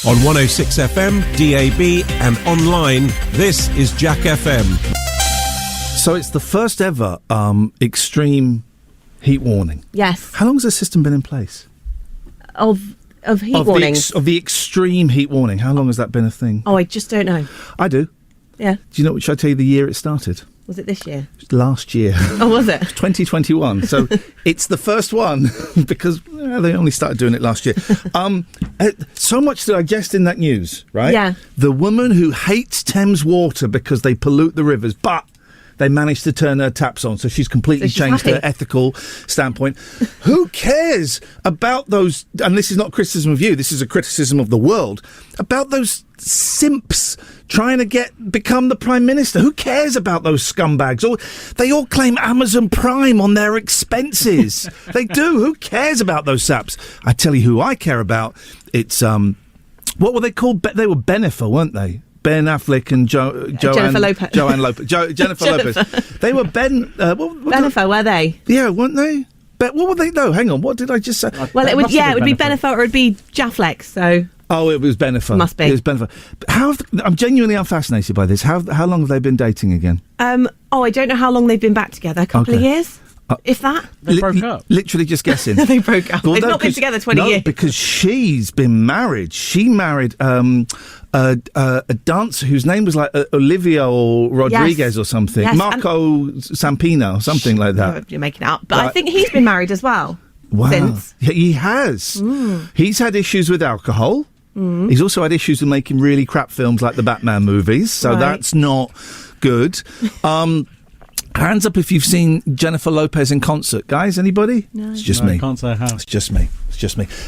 On 106 FM, DAB and online, this is Jack FM. So it's the first ever extreme heat warning. Yes. How long has the system been in place? Of heat warnings? Of the extreme heat warning. How long has that been a thing? Oh, I just don't know. I do. Yeah. Do you know, should I tell you the year it started? Was it this year? Last year. Oh, was it? 2021. So it's the first one because they only started doing it last year. So much to digest in that news, right? Yeah. The woman who hates Thames water because they pollute the rivers, but they managed to turn her taps on, so she's completely changed her ethical standpoint. Who cares about those, and this is not criticism of you, this is a criticism of the world, about those simps trying to become the Prime Minister? Who cares about those scumbags? They all claim Amazon Prime on their expenses. They do. Who cares about those saps? I tell you who I care about. It's, what were they called? They were Benefer, weren't they? Ben Affleck and Jennifer Lopez. Jennifer Lopez. They were Benefer, were they? Yeah, weren't they? But what were they though? Hang on, what did I just say? Well, it would be Benefer or it would be Jaffleck. So. Oh, it was Benefer. Must be. It was Benefer. I'm genuinely fascinated by this. How long have they been dating again? I don't know how long they've been back together. A couple of years. If that. They broke up. Literally just guessing. They broke up. They've not been together 20 years. Because she's been married. She married a dancer whose name was like Olivia or Rodriguez or something. Yes, Marco Sampina or something like that. You're making it up. But I think he's been married as well. Wow. Since. He has. He's had issues with alcohol. He's also had issues with making really crap films like the Batman movies. So that's not good. Hands up if you've seen Jennifer Lopez in concert. Guys, anybody? No. It's just me. I can't say I have. It's just me.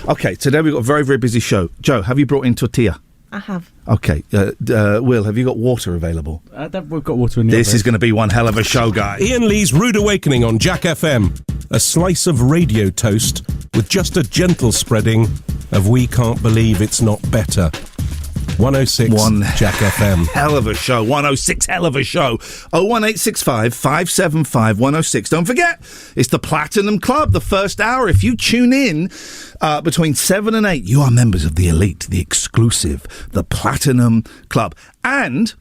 Okay, today we've got a very, very busy show. Joe, have you brought in tortilla? I have. Okay. Will, have you got water available? We've got water in the This office. is going to be one hell of a show, guys. Iain Lee's Rude Awakening on Jack FM. A slice of radio toast with just a gentle spreading of We Can't Believe It's Not Better. 106 Jack FM. Hell of a show. 106 hell of a show. 01865 575 106. Don't forget, it's the Platinum Club, the first hour. If you tune in between 7 and 8, you are members of the elite, the exclusive, the Platinum Club. And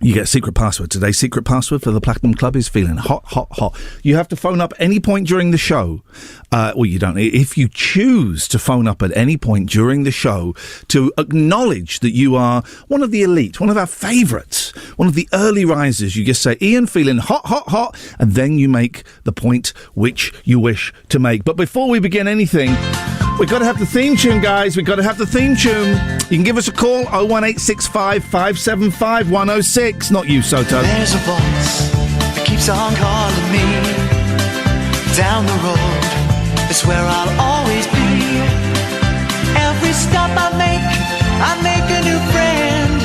you get a secret password. Today's secret password for the Platinum Club is feeling hot, hot, hot. You have to phone up any point during the show. Well, you don't. If you choose to phone up at any point during the show to acknowledge that you are one of the elite, one of our favourites, one of the early risers, you just say, Iain, feeling hot, hot, hot, and then you make the point which you wish to make. But before we begin anything, we've got to have the theme tune, guys. We've got to have the theme tune. You can give us a call, 01865 575 106. Not you, Soto. There's a voice that keeps on calling me. Down the road is where I'll always be. Every stop I make a new friend.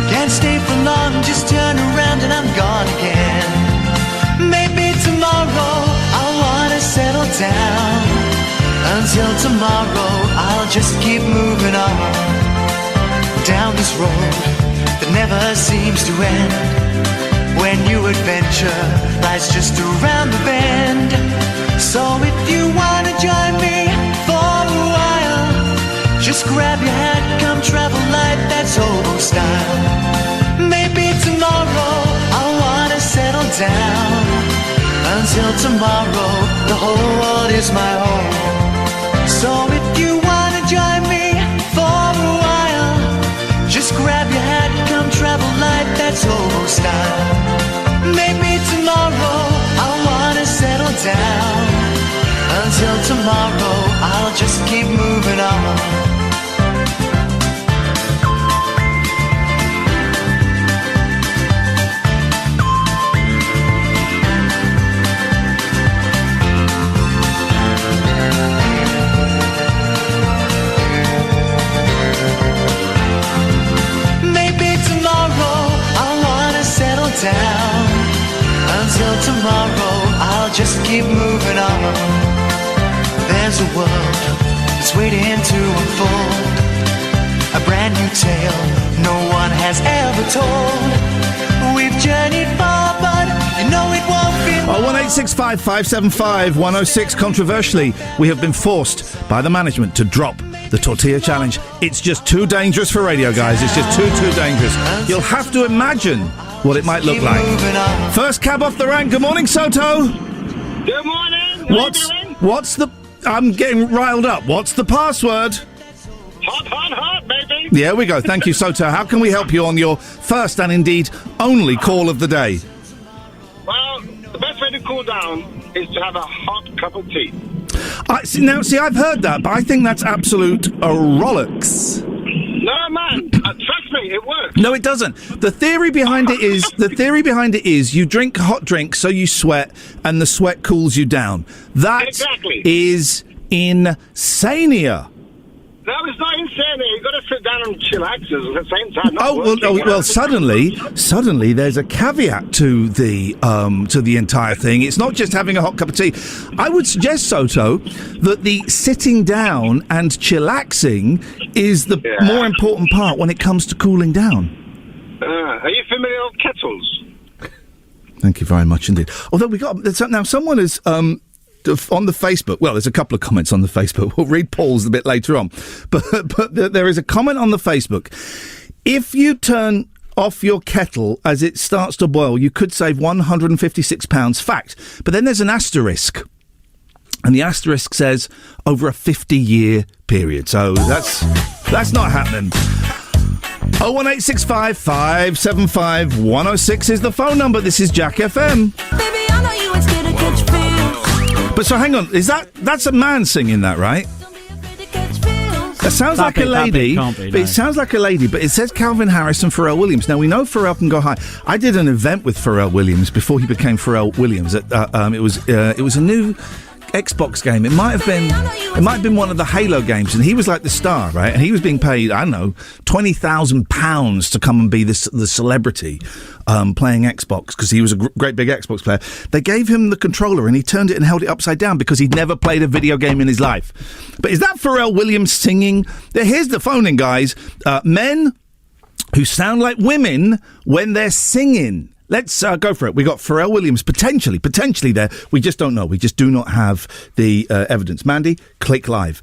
Can't stay for long, just turn around and I'm gone again. Maybe tomorrow I'll wanna settle down. Until tomorrow, I'll just keep moving on down this road that never seems to end. When new adventure lies just around the bend. So if you wanna join me for a while, just grab your hat, come travel light, that's hobo style. Maybe tomorrow I'll wanna settle down. Until tomorrow, the whole world is my home. So if you wanna join me for a while, just grab your hat, come travel light, that's hobo style. Maybe tomorrow I'll wanna settle down. Until tomorrow, I'll just keep moving on. Down. Until tomorrow, I'll just keep moving on. There's a world that's waiting to unfold, a brand new tale no one has ever told. We've journeyed far, but you know it won't be long. 01865 575 106. Controversially, we have been forced by the management to drop the tortilla challenge. It's just too dangerous for radio, guys. It's just too dangerous. You'll have to imagine what it might look like. First cab off the rank. Good morning, Soto. Good morning. What's the... I'm getting riled up. What's the password? Hot, baby. There we go. Thank you, Soto. How can we help you on your first and indeed only call of the day? Well, the best way to cool down is to have a hot cup of tea. See, I've heard that, but I think that's absolute rollocks. No, man. Trust me, it works. No, it doesn't. The theory behind it is you drink hot drinks so you sweat, and the sweat cools you down. That is insania. No, it's not insane. You've got to sit down and chillax at the same time. Well, suddenly there's a caveat to the entire thing. It's not just having a hot cup of tea. I would suggest, Soto, that the sitting down and chillaxing is the more important part when it comes to cooling down. Are you familiar with kettles? Thank you very much indeed. Although now someone has on the Facebook. Well, there's a couple of comments on the Facebook. We'll read Paul's a bit later on, but there is a comment on the Facebook. If you turn off your kettle as it starts to boil, you could save £156. Fact. But then there's an asterisk, and the asterisk says over a 50-year period. So that's not happening. 01865 575 106 is the phone number. This is Jack FM. Baby, I know you ain't scared to catch feels. But so hang on, that's a man singing that, right? That sounds like a lady, it sounds like a lady, but it says Calvin Harris and Pharrell Williams. Now, we know Pharrell can go high. I did an event with Pharrell Williams before he became Pharrell Williams. It was a new Xbox game. It might have been one of the Halo games, and he was like the star, right? And he was being paid, I don't know, £20,000 to come and be the celebrity playing Xbox, because he was a great big Xbox player. They gave him the controller, and he turned it and held it upside down because he'd never played a video game in his life. But is that Pharrell Williams singing? Here's the phone in, guys. Men who sound like women when they're singing. Let's go for it. We got Pharrell Williams potentially there. We just don't know. We just do not have the evidence. Mandy, click live.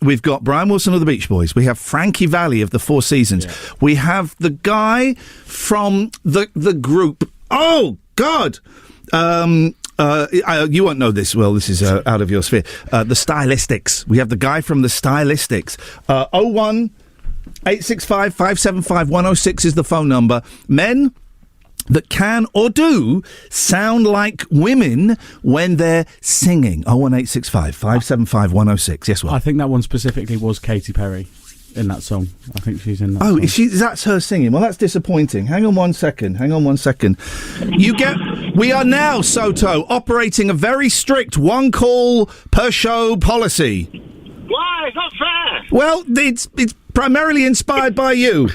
We've got Brian Wilson of the Beach Boys. We have Frankie Valli of the Four Seasons. Yeah. We have the guy from the group. Oh God. You won't know this. Well, this is out of your sphere. The Stylistics. We have the guy from the Stylistics. 01865 575 106 is the phone number. Men that can or do sound like women when they're singing. 01865 575 106. Yes, well. I think that one specifically was Katy Perry in that song. I think she's in that song. That's her singing. Well, that's disappointing. Hang on one second. We are now, Soto, operating a very strict one call per show policy. Why? It's not fair. Well, it's primarily inspired by you.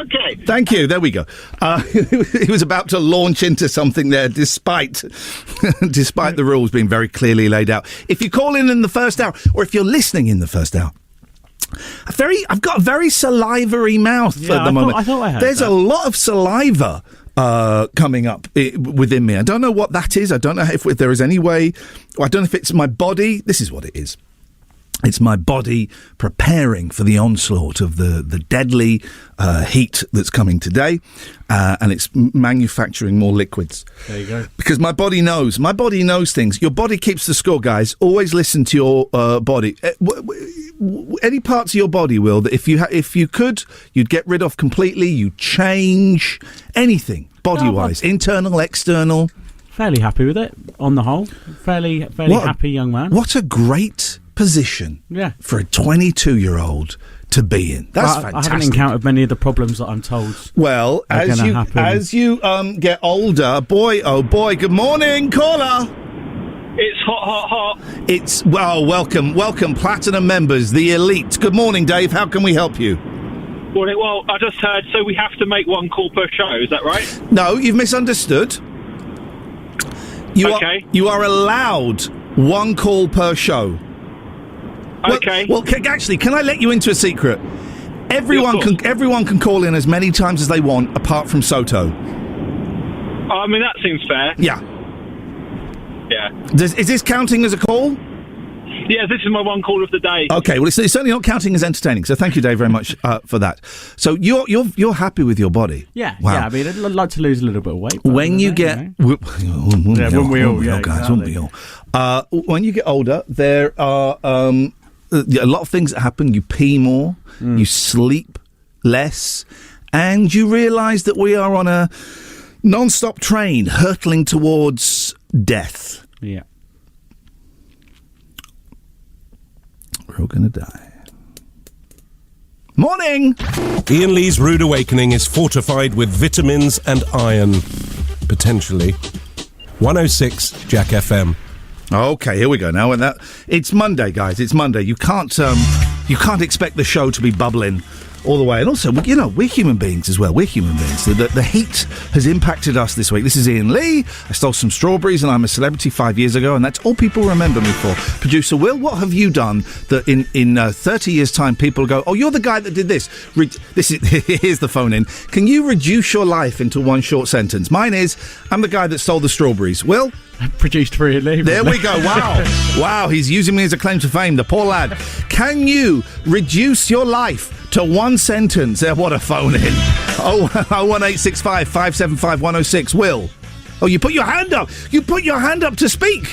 Okay. Thank you. There we go. He was about to launch into something there, despite the rules being very clearly laid out. If you call in the first hour, or if you're listening in the first hour, I've got a very salivary mouth at the moment. I thought I had There's that. a lot of saliva coming up within me. I don't know what that is. I don't know if there is any way. I don't know if it's my body. This is what it is. It's my body preparing for the onslaught of the deadly heat that's coming today, and it's manufacturing more liquids. There you go. Because my body knows things. Your body keeps the score, guys. Always listen to your body. Any parts of your body, Will, that if you could, you'd get rid of completely. You change anything body-wise, internal, external. Fairly happy with it on the whole. Fairly happy young man. What a great position for a 22-year-old to be in. That's fantastic. I haven't encountered many of the problems that I'm told. Well, as you get older, boy, oh boy, good morning, caller. It's hot. It's, welcome, Platinum members, the elite. Good morning, Dave. How can we help you? Well, I just heard, so we have to make one call per show, is that right? No, you've misunderstood. You are allowed one call per show. Okay. Well, actually, can I let you into a secret? Everyone can call in as many times as they want, apart from Soto. I mean, that seems fair. Yeah. Yeah. Is this counting as a call? Yes, this is my one call of the day. Okay, well, it's certainly not counting as entertaining. So thank you, Dave, very much for that. So you're happy with your body? Yeah, Wow. yeah. I mean, I'd like to lose a little bit of weight. When you get, Wouldn't we all? When you get older, there are a lot of things that happen. You pee more, you sleep less, and you realise that we are on a non-stop train hurtling towards death. Yeah. We're all going to die. Morning! Iain Lee's Rude Awakening is fortified with vitamins and iron. Potentially. 106 Jack FM. Okay, here we go now. And it's Monday, guys. It's Monday. You can't expect the show to be bubbling all the way. And also, we're human beings as well. We're human beings. The heat has impacted us this week. This is Iain Lee. I stole some strawberries and I'm a celebrity 5 years ago, and that's all people remember me for. Producer Will, what have you done that in 30 years' time people go, oh, you're the guy that did this? Here's the phone in. Can you reduce your life into one short sentence? Mine is, I'm the guy that stole the strawberries. Will? Produced for Iain Lee. There we go. Wow. Wow, he's using me as a claim to fame, the poor lad. Can you reduce your life to one sentence? What a phone in. 01865 575 106. Will? Oh, you put your hand up. You put your hand up to speak.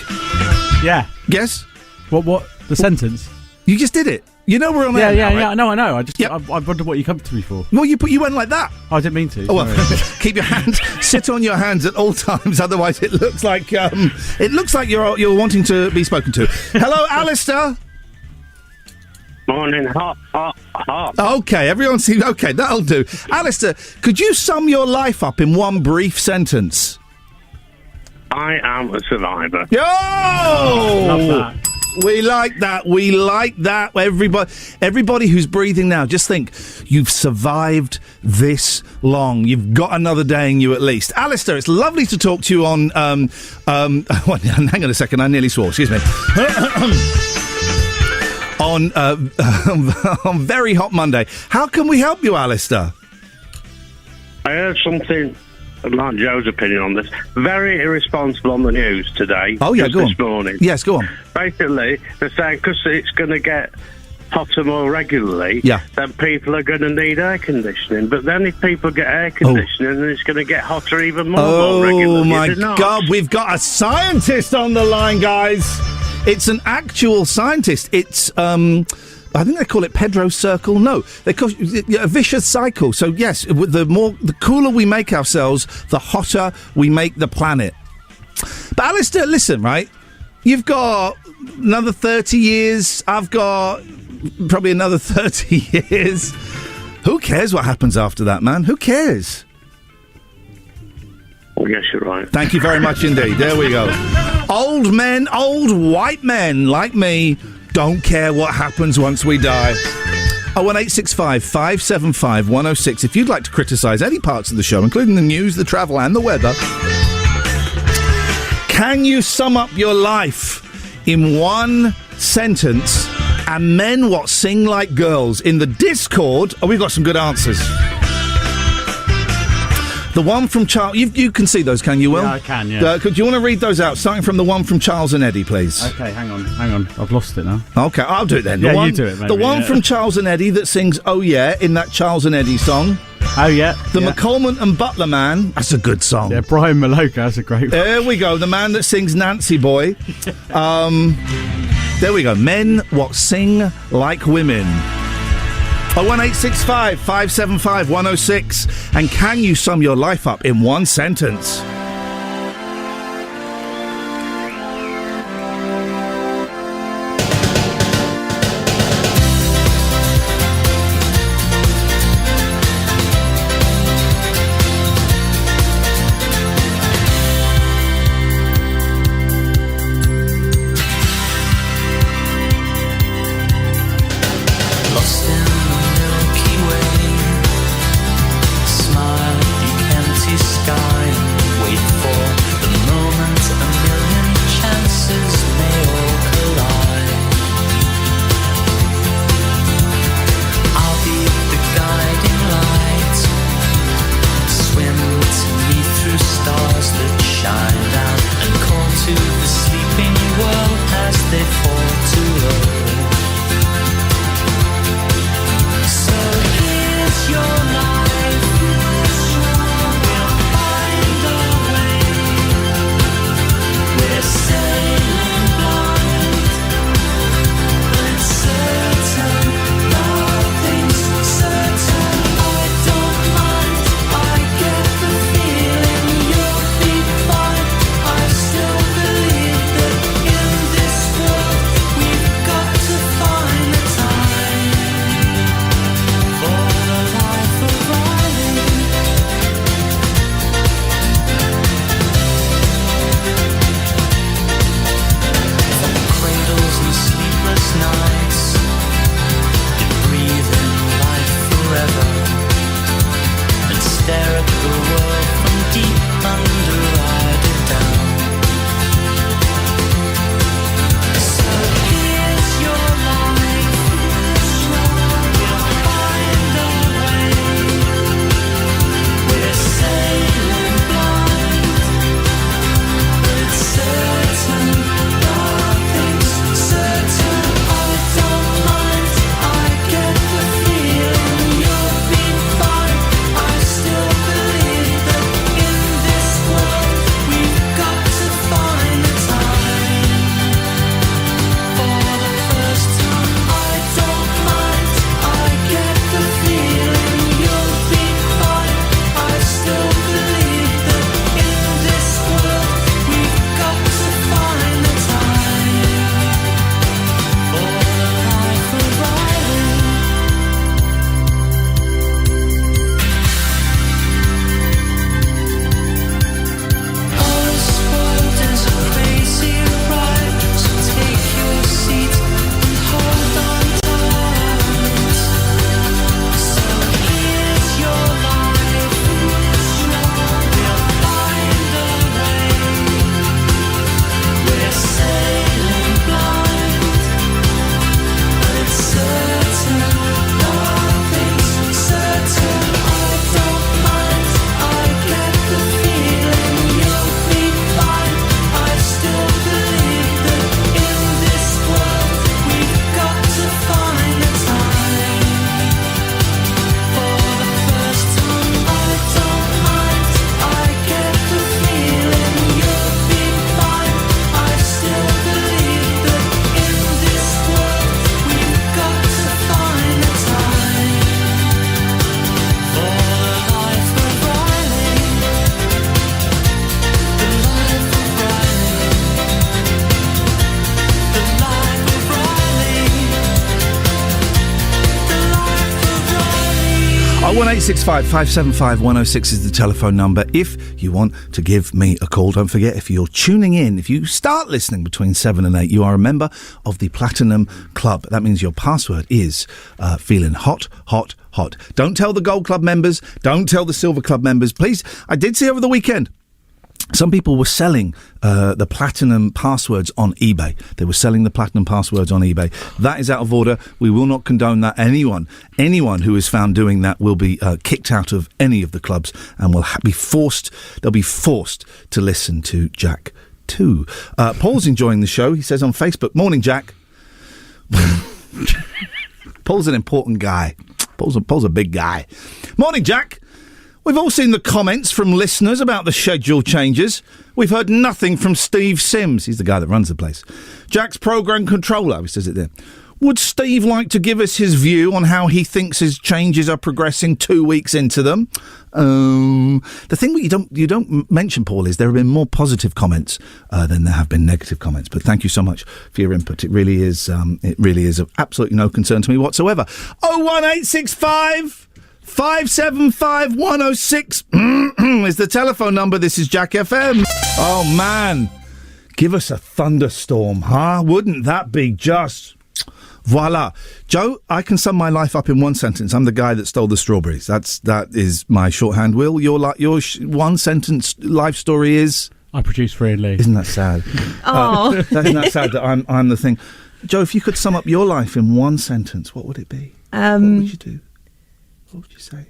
Yeah. Yes? What? The sentence? You just did it. You know we're on air now, right? Yeah. No, I know. I wondered what you come to me for. Well, you went like that. Oh, I didn't mean to. Oh, well, keep your hands. Sit on your hands at all times. Otherwise, it looks like you're wanting to be spoken to. Hello, Alistair. Morning, hot. Okay, everyone seems okay. That'll do. Alistair, could you sum your life up in one brief sentence? I am a survivor. Yo! Love that. We like that. We like that. Everybody who's breathing now, just think, you've survived this long. You've got another day in you at least. Alistair, it's lovely to talk to you on... hang on a second, I nearly swore. Excuse me. on Very Hot Monday. How can we help you, Alistair? I heard something... I'd like Joe's opinion on this. Very irresponsible on the news today. Oh, yeah, go on. This morning. Yes, go on. Basically, they're saying because it's going to get hotter more regularly, then people are going to need air conditioning. But then if people get air conditioning, then it's going to get hotter even more regularly. Oh, my God. We've got a scientist on the line, guys. It's an actual scientist. It's... I think they call it Pedro's Circle. No, they call it a vicious cycle. So yes, the cooler we make ourselves, the hotter we make the planet. But Alistair, listen, right? You've got another 30 years. I've got probably another 30 years. Who cares what happens after that, man? Who cares? I guess you're right. Thank you very much indeed. There we go. Old men, old white men like me don't care what happens once we die. 01865 575 106. If you'd like to criticise any parts of the show, including the news, the travel and the weather, can you sum up your life in one sentence? And men what sing like girls? In the Discord, we've got some good answers. The one from Charles... You can see those, can you, Will? Yeah, I can, yeah. Do you want to read those out? Starting from the one from Charles and Eddie, please. Okay, hang on. I've lost it now. Okay, I'll do it then. Yeah, you do it, maybe. The one from Charles and Eddie that sings Oh Yeah in that Charles and Eddie song. Oh, yeah. The McCollman and Butler Man. That's a good song. Yeah, Brian Maloka, that's a great one. There we go. The man that sings Nancy Boy. There we go. Men what sing like women. 01865 575 106. And can you sum your life up in one sentence? Sky, 01865 575 106 is the telephone number if you want to give me a call. Don't forget, if you're tuning in, if you start listening between 7 and 8, you are a member of the Platinum Club. That means your password is feeling hot, hot, hot. Don't tell the Gold Club members. Don't tell the Silver Club members. Please, I did see over the weekend, some people were selling the platinum passwords on eBay. They were selling the platinum passwords on eBay. That is out of order. We will not condone that. Anyone who is found doing that will be kicked out of any of the clubs and will be forced. They'll be forced to listen to Jack too. Paul's enjoying the show. He says on Facebook, "Morning, Jack." Paul's an important guy. Paul's a big guy. Morning, Jack. We've all seen the comments from listeners about the schedule changes. We've heard nothing from Steve Sims. He's the guy that runs the place. Jack's programme controller, he says it there. Would Steve like to give us his view on how he thinks his changes are progressing 2 weeks into them? The thing that you don't mention, Paul, is there have been more positive comments than there have been negative comments. But thank you so much for your input. It really is of absolutely no concern to me whatsoever. 01865 575 106 is the telephone number. This is Jack FM. Oh, man. Give us a thunderstorm, huh? Wouldn't that be just... Voila. Joe, I can sum my life up in one sentence. I'm the guy that stole the strawberries. That is my shorthand. Will, your one sentence life story is... I produce Free and Lee. Isn't that sad? Oh. Isn't that sad that I'm the thing? Joe, if you could sum up your life in one sentence, what would it be? What would you do? What would you say?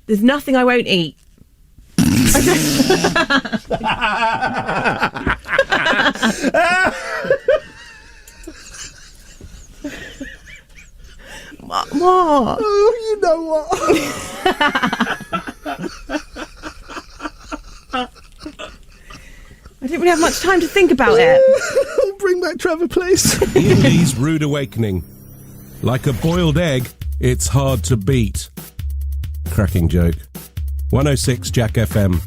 There's nothing I won't eat. What? Oh, you know what? I didn't really have much time to think about it. Bring back Trevor, please. Iain Lee's Rude Awakening. Like a boiled egg, it's hard to beat. Cracking joke. 106 Jack FM.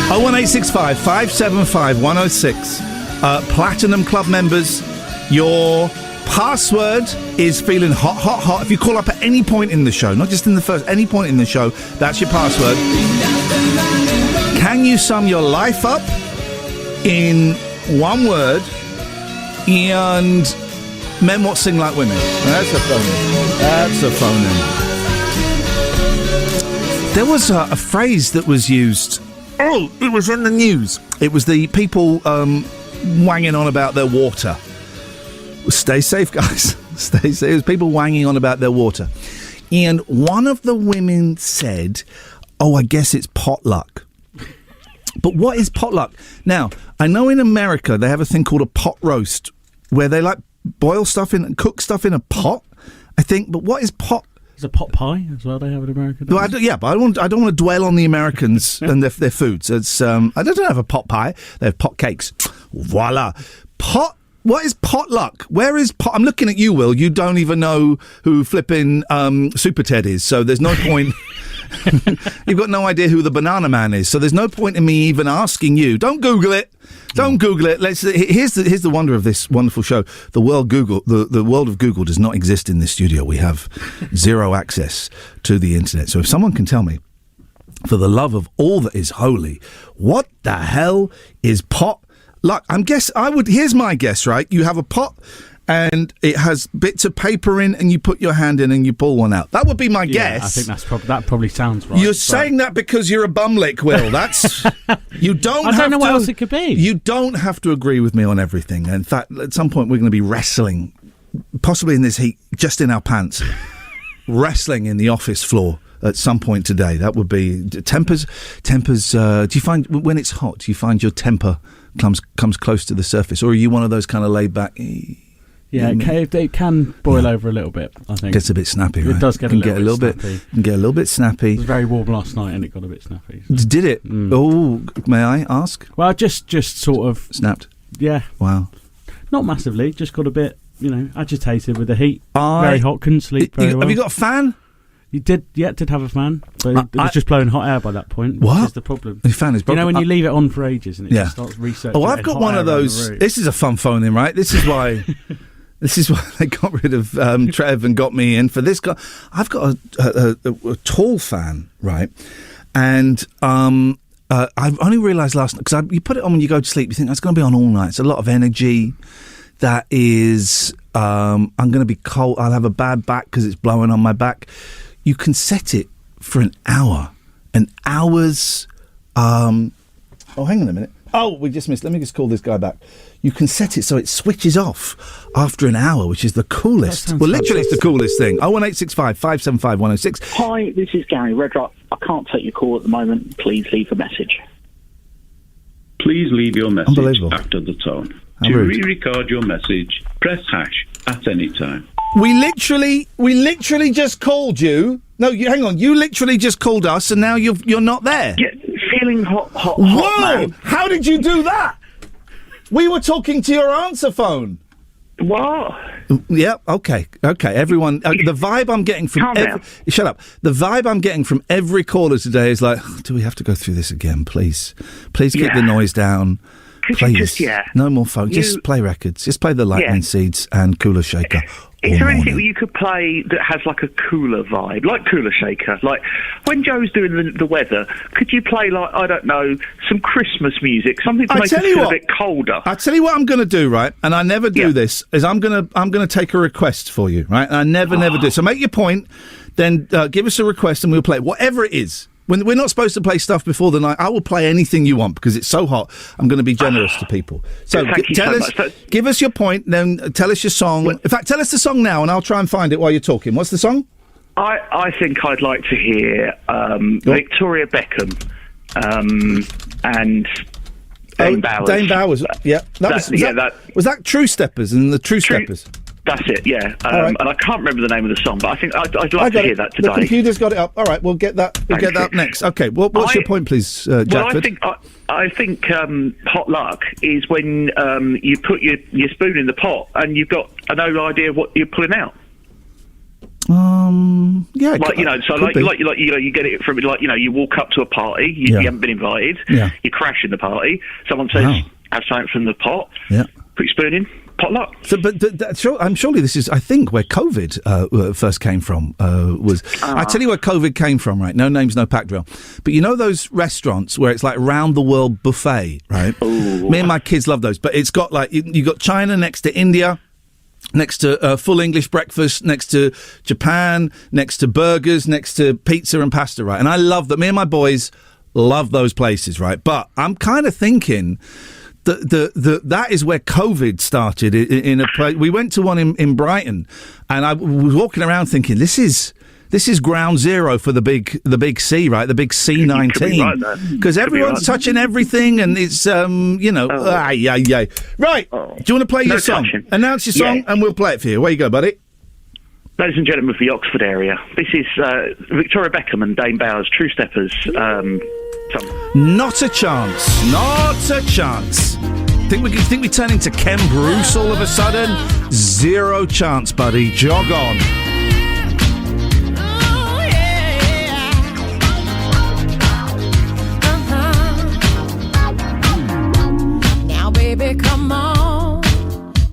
Oh, 1865 575 106. Platinum Club members, your password is feeling hot, hot, hot. If you call up at any point in the show, not just in the first, any point in the show, that's your password. Can you sum your life up in one word? And men what sing like women. That's a phone-in. That's a phone-in. There was a phrase that was used. Oh, it was in the news. It was the people wanging on about their water. Stay safe, guys. Stay safe. It was people wanging on about their water. And one of the women said, I guess it's potluck. But what is potluck? Now, I know in America they have a thing called a pot roast where they boil stuff in, cook stuff in a pot, I think. But what is pot? There's a pot pie as well they have in America. Well, I don't want to dwell on the Americans and their foods. It's I don't have a pot pie. They have pot cakes. Voila. Pot. What is potluck? Where is pot? I'm looking at you, Will. You don't even know who flipping Super Ted is, so there's no point. You've got no idea who the Banana Man is, so there's no point in me even asking you. Don't Google it. Don't Google it. Here's the wonder of this wonderful show. The world of Google does not exist in this studio. We have zero access to the internet. So if someone can tell me, for the love of all that is holy, what the hell is potluck? Here's my guess, right? You have a pot and it has bits of paper in, and you put your hand in and you pull one out. That would be my guess. I think that probably sounds right. You're saying that because you're a bumlick, Will. That's you don't. I don't know what else it could be. You don't have to agree with me on everything. In fact, at some point we're going to be wrestling, possibly in this heat, just in our pants, wrestling in the office floor at some point today. That would be tempers. Do you find when it's hot? Do you find your temper comes close to the surface, or are you one of those kind of laid back? Yeah, it can boil over a little bit, I think. Gets a bit snappy, right? It does get a little bit snappy. Can get a little bit snappy. It was very warm last night and it got a bit snappy. So. Did it? Oh, may I ask? Well, just sort of... Snapped? Yeah. Wow. Not massively, just got a bit, agitated with the heat. Very hot, couldn't sleep very well. Have you got a fan? You did have a fan, but it was just blowing hot air by that point. What? Which is the problem. The fan is broken. When you leave it on for ages and it just starts researching. Oh, I've got one of those. This is a fun phone in, right? This is why they got rid of Trev and got me in for this guy. I've got a tall fan, right? And I've only realised last night, because you put it on when you go to sleep, you think that's going to be on all night. It's a lot of energy. That is, I'm going to be cold. I'll have a bad back because it's blowing on my back. You can set it for an hour. An hour's... hang on a minute. Oh, we just missed... Let me just call this guy back. You can set it so it switches off after an hour, which is the coolest. Well, literally it's the coolest thing. 01865 575 106. Hi, this is Gary Redrock. I can't take your call at the moment. Please leave a message. Please leave your message after the tone. To re-record your message, press hash at any time. We literally just called you. No, hang on. You literally just called us, and now you're not there. Yeah, feeling hot. Whoa! Man. How did you do that? We were talking to your answer phone. What? Yeah. Okay. Everyone, the vibe I'm getting from shut up. The vibe I'm getting from every caller today is like, do we have to go through this again? Please keep the noise down. Please. No more phone. Just play records. Just play the Lightning Seeds and Cooler Shaker. Is there anything you could play that has like a cooler vibe, like Cooler Shaker? Like when Joe's doing the weather, could you play like, I don't know, some Christmas music, something to make it feel a bit colder? I'll tell you what I'm going to do, right? And I never do this. Is I'm going to take a request for you, right? And I never do. So make your point, then give us a request and we'll play it. Whatever it is. When we're not supposed to play stuff before the night, I will play anything you want because it's so hot. I'm going to be generous to people. So give us your point, then tell us your song. In fact, tell us the song now, and I'll try and find it while you're talking. What's the song? I think I'd like to hear Victoria Beckham and Dame Bowers. Dame Bowers, yeah. Was that True Steppers and the True Steppers? That's it, yeah. And I can't remember the name of the song, but I think I'd like to hear that today. The computer's got it up. All right, we'll get that. We'll get that up next. Okay. What's your point, please, Jackford? Well, I think hot luck is when you put your spoon in the pot and you've got no idea what you're pulling out. Yeah. You get it from you walk up to a party, you haven't been invited, you crash in the party. Someone says, "Have something from the pot." Yeah. Put your spoon in. potluck. So, surely this is, I think, where COVID first came from. I tell you where COVID came from, right? No names, no pack drill. But you know those restaurants where it's like round the world buffet, right? Ooh. Me and my kids love those. But it's got like you got China next to India. Next to full English breakfast, next to Japan, next to burgers, next to pizza and pasta, right? And I love that. Me and my boys love those places, right? But I'm kind of thinking that is where COVID started. In a place, we went to one in Brighton, and I was walking around thinking, this is ground zero for the big C, right? The big C19, because everyone's touching everything, and it's Right? Do you want to play your song? Touching. Announce your song, and we'll play it for you. Where you go, buddy? Ladies and gentlemen of the Oxford area, this is Victoria Beckham and Dame Bowers, True Steppers. Song. Not a chance. Not a chance. Think we turn into Ken Bruce all of a sudden? Zero chance, buddy. Jog on. Baby, come on.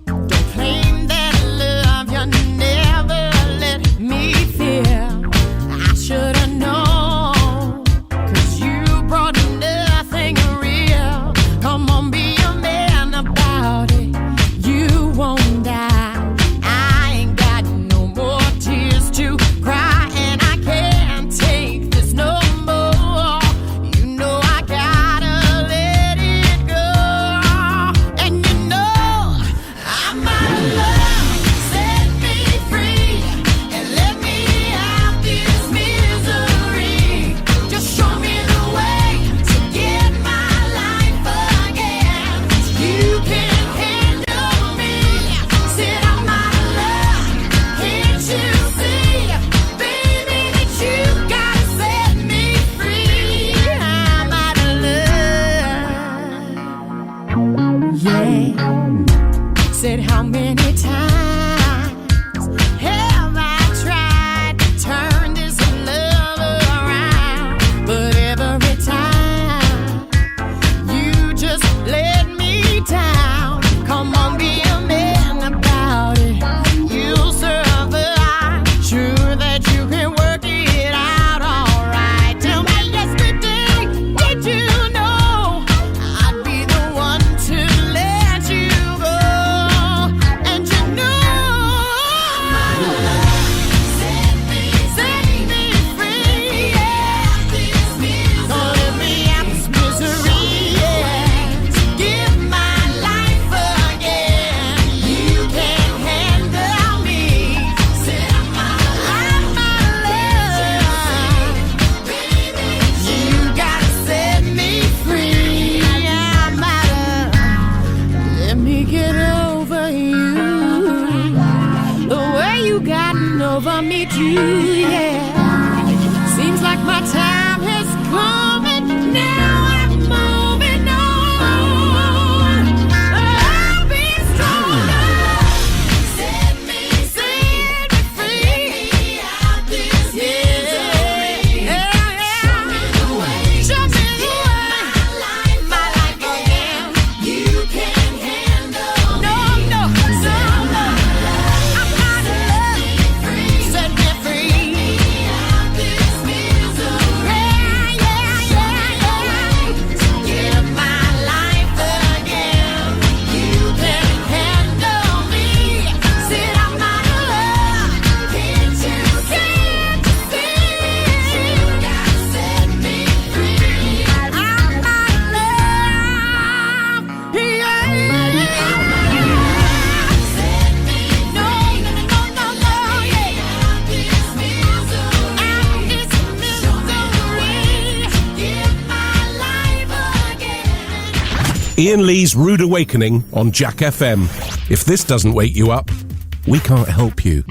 Don't claim that love you never let me feel. I should have known, 'cause you brought nothing real. Come on, be a man about it. You won't die. I ain't got no more tears to cry, and I can't take this no more. You know I gotta let it go. And you know I'm out of love. Set me free and let me out this misery. Just show me the way to get my life again. You can handle me. Said I'm out of love. Can't you see, baby, that you gotta set me free? I'm out of love. Yeah. Said how many times have I tried to turn this love around? But every time you just let me down. Come on, be a man about it. You'll survive. Sure that you can work it out all right. Tell me yesterday, did you know I'd be the one to let you go? And you know set me free, yeah. Gonna let me out this misery, yeah. Give my life again. You can't handle me. Said I'm out of love. You gotta set me free. I'm out of. Let me get over you. The way you gotten over me too, yeah. Seems like my time has come and now I'm moving on. I'll be stronger. Set me free. Out this misery. Show me the way. Show me the way. My life again. You can't handle me. No. So I'm out of love. Set me free. Out this misery. Yeah. Give my life again. You can't handle me. Said I'm out of love. Can't you see? You gotta set me free. I'm out of love. Yeah. Set me no, yeah. Out this misery. Give my life again. Iain Lee's Rude Awakening on Jack FM. If this doesn't wake you up, we can't help you.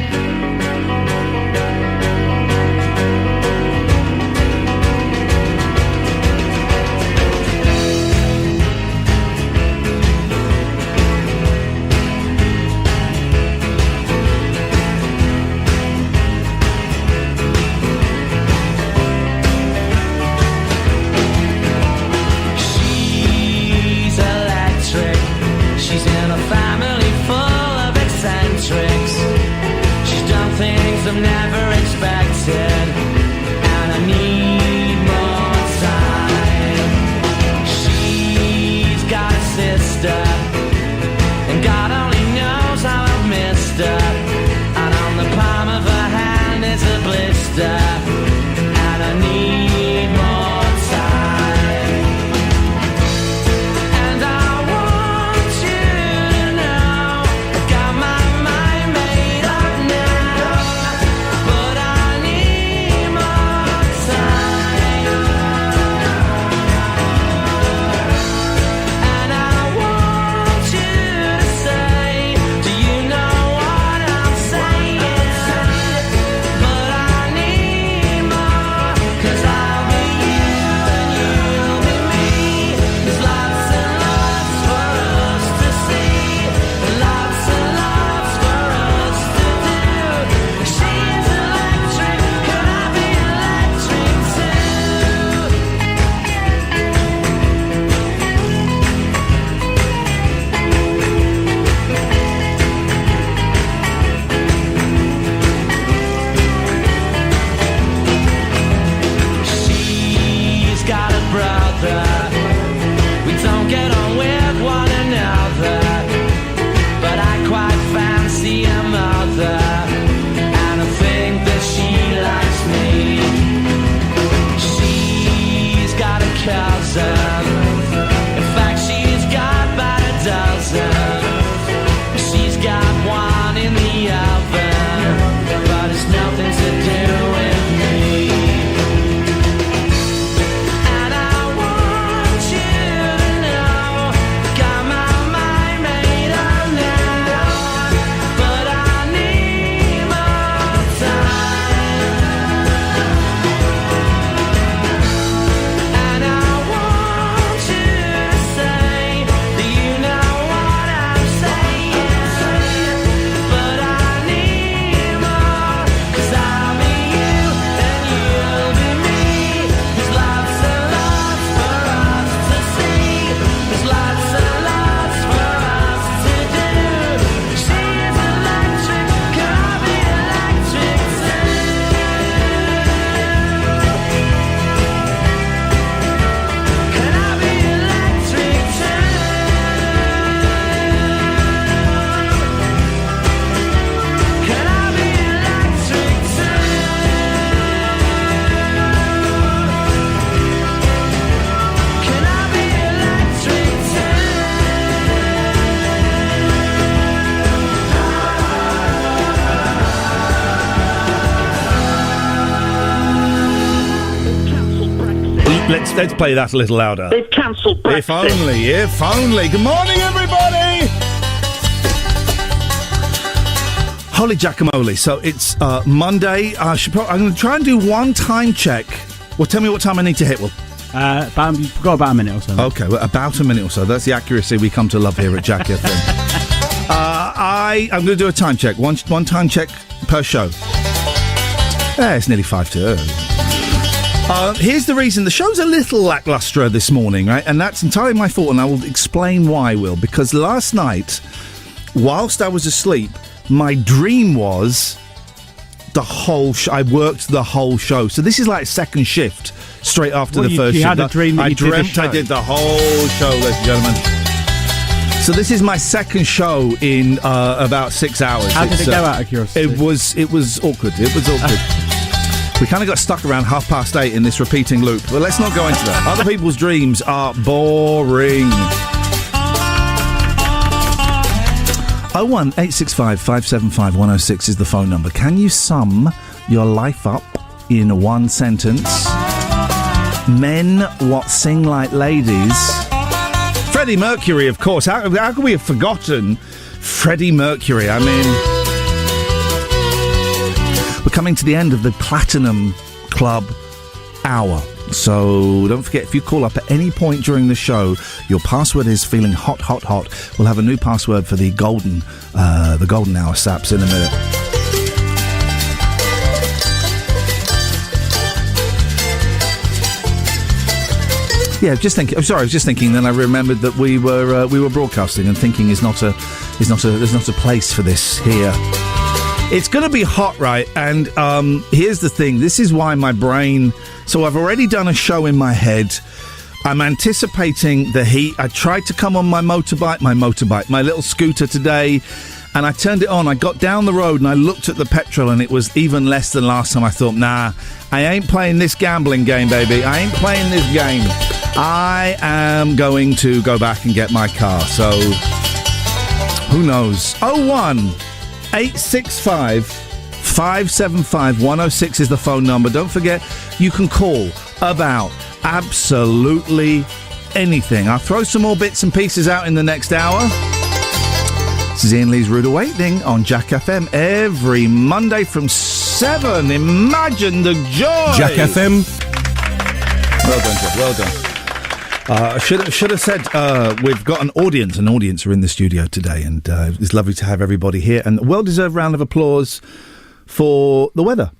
She's electric. She's in a family full things I've never expected, and I need more time. She's got a sister, and God only knows how I've missed her. And on the palm of her hand is a blister, and I need more time. And I want you to know I got my mind made up now, but I need more time. And I want you to say, do you know what I'm saying? But I need more, 'cause I'll be you and you'll be me. There's lots and lots for us to see, lots and lots for us to do. She's electric, can I be electric too? She's got a brother, we don't get on with one another, but I quite fancy a mother, and I think that she likes me. She's got a cousin, in fact she's got about a dozen. She's got one in the oven, but it's nothing to do with me. And I want you to know I got my mind made up now, but I need more time. And I want you to say, do you know what I'm saying? But I need more, 'cause I'll be you and you'll be me. There's lots and lots for us to see, there's lots and lots for us to do. She's electric, can I be electric too? Can I be electric too? Can I be electric too? Can I be electric Let's play that a little louder. They've cancelled Brexit. If only. Good morning, everybody. Holy guacamole. So it's Monday. I'm going to try and do one time check. Well, tell me what time I need to hit, Will. You've got about a minute or so. Okay, well, about a minute or so. That's the accuracy we come to love here at Jack FM. I'm going to do a time check. One time check per show. It's nearly 5 to early. Here's the reason. The show's a little lacklustre this morning, right? And that's entirely my fault, and I will explain why, Will. Because last night, whilst I was asleep, my dream was the whole show. I worked the whole show. So this is like second shift, straight after the first shift. You had a dream that I dreamt I did the whole show, ladies and gentlemen. So this is my second show in about 6 hours. How did it go, out of curiosity? It was awkward. It was awkward. We kind of got stuck around 8:30 in this repeating loop. But let's not go into that. Other people's dreams are boring. 01865 575 106 is the phone number. Can you sum your life up in one sentence? Men what sing like ladies. Freddie Mercury, of course. How could we have forgotten Freddie Mercury? I mean, we're coming to the end of the Platinum Club hour. So don't forget, if you call up at any point during the show, your password is feeling hot, hot, hot. We'll have a new password for the golden hour saps in a minute. Yeah, just thinking. I'm sorry, I was just thinking. Then I remembered that we were broadcasting, and thinking is not a there's not a place for this here. It's going to be hot, right? And here's the thing. This is why my brain... So I've already done a show in my head. I'm anticipating the heat. I tried to come on my little scooter today, and I turned it on. I got down the road and I looked at the petrol, and it was even less than last time. I thought, nah, I ain't playing this gambling game, baby. I ain't playing this game. I am going to go back and get my car. So, who knows? 01865 575 106 is the phone number. Don't forget, you can call about absolutely anything. I'll throw some more bits and pieces out in the next hour. This is Iain Lee's Rude Awakening on Jack FM every Monday from 7. Imagine the joy. Jack FM. Well done, Jeff. Well done. Should have said we've got an audience. An audience are in the studio today, and it's lovely to have everybody here. And a well-deserved round of applause for the weather.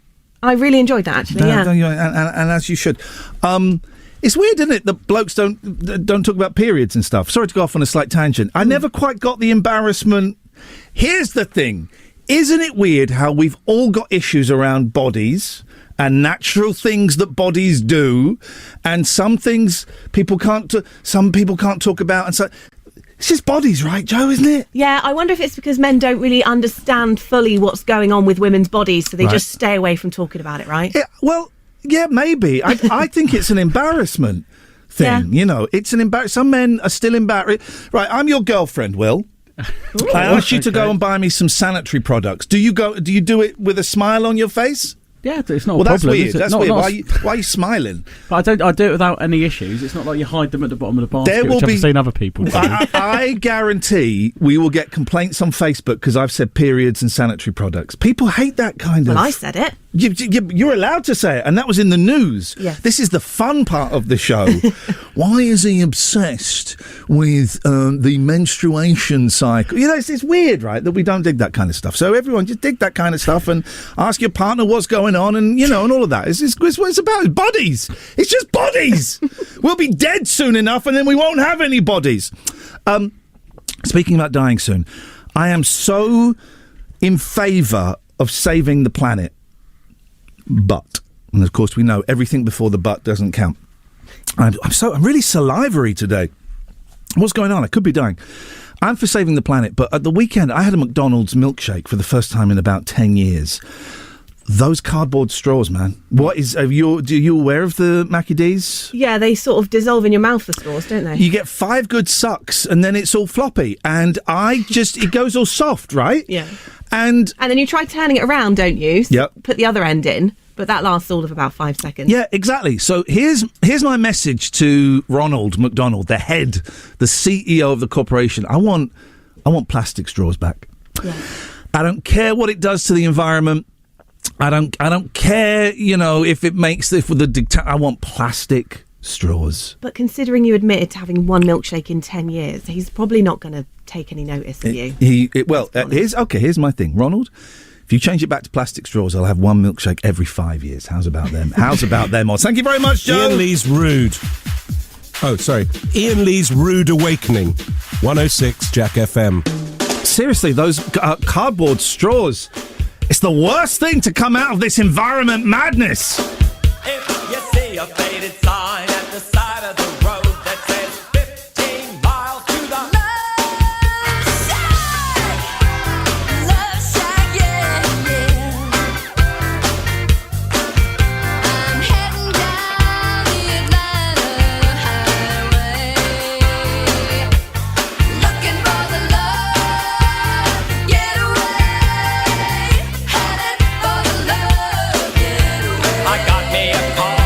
I really enjoyed that, actually. Yeah, and as you should. It's weird, isn't it, that blokes don't talk about periods and stuff. Sorry to go off on a slight tangent. I never quite got the embarrassment. Here's the thing. Isn't it weird how we've all got issues around bodies and natural things that bodies do, and some things some people can't talk about, and so it's just bodies, right, Joe, isn't it? Yeah, I wonder if it's because men don't really understand fully what's going on with women's bodies, so they just stay away from talking about it, right? Yeah, well, yeah, maybe. I think it's an embarrassment thing, Yeah. you know. It's an embarrassment. Some men are still embarrassed. Right, I'm your girlfriend, Will. I asked you to go and buy me some sanitary products. Do you do it with a smile on your face? Yeah, it's not well, a problem. That's weird. Is it? That's weird. Why are you smiling? But I do it without any issues. It's not like you hide them at the bottom of the basket, which I've seen other people do. I guarantee we will get complaints on Facebook because I've said periods and sanitary products. People hate that kind of... Well, I said it. You're allowed to say it, and that was in the news. Yes. This is the fun part of the show. Why is he obsessed with the menstruation cycle? You know, it's weird, right, that we don't dig that kind of stuff. So everyone, just dig that kind of stuff and ask your partner what's going on, and, you know, and all of that. It's what it's about. It's bodies. It's just bodies. We'll be dead soon enough, and then we won't have any bodies. Speaking about dying soon, I am so in favour of saving the planet. But, and of course we know everything before the but doesn't count. I'm really salivary today. What's going on? I could be dying. I'm for saving the planet, but at the weekend I had a McDonald's milkshake for the first time in about 10 years. Those cardboard straws, man. Are you aware of the Mackie D's? Yeah, they sort of dissolve in your mouth, the straws, don't they? You get 5 good sucks and then it's all floppy, and it goes all soft, right? Yeah. And then you try turning it around, don't you? Yep. Put the other end in, but that lasts all of about 5 seconds. Yeah, exactly. So here's my message to Ronald McDonald, the CEO of the corporation. I want plastic straws back. Yeah. I don't care what it does to the environment. I don't care, you know, if it makes I want plastic straws. But considering you admitted to having one milkshake in 10 years, he's probably not going to take any notice of you. Here's my thing, Ronald. If you change it back to plastic straws, I'll have one milkshake every 5 years. How's about them? Oz? Thank you very much, Joe. Iain Lee's Rude. Oh, sorry. Iain Lee's Rude Awakening. 106 Jack FM. Seriously, those cardboard straws. It's the worst thing to come out of this environment madness. If you see a faded sign at the side of the road that says 15 miles to the Love Shack, yeah, yeah. I'm heading down the Atlanta highway, looking for the love getaway, headed for the love getaway. I got me a car.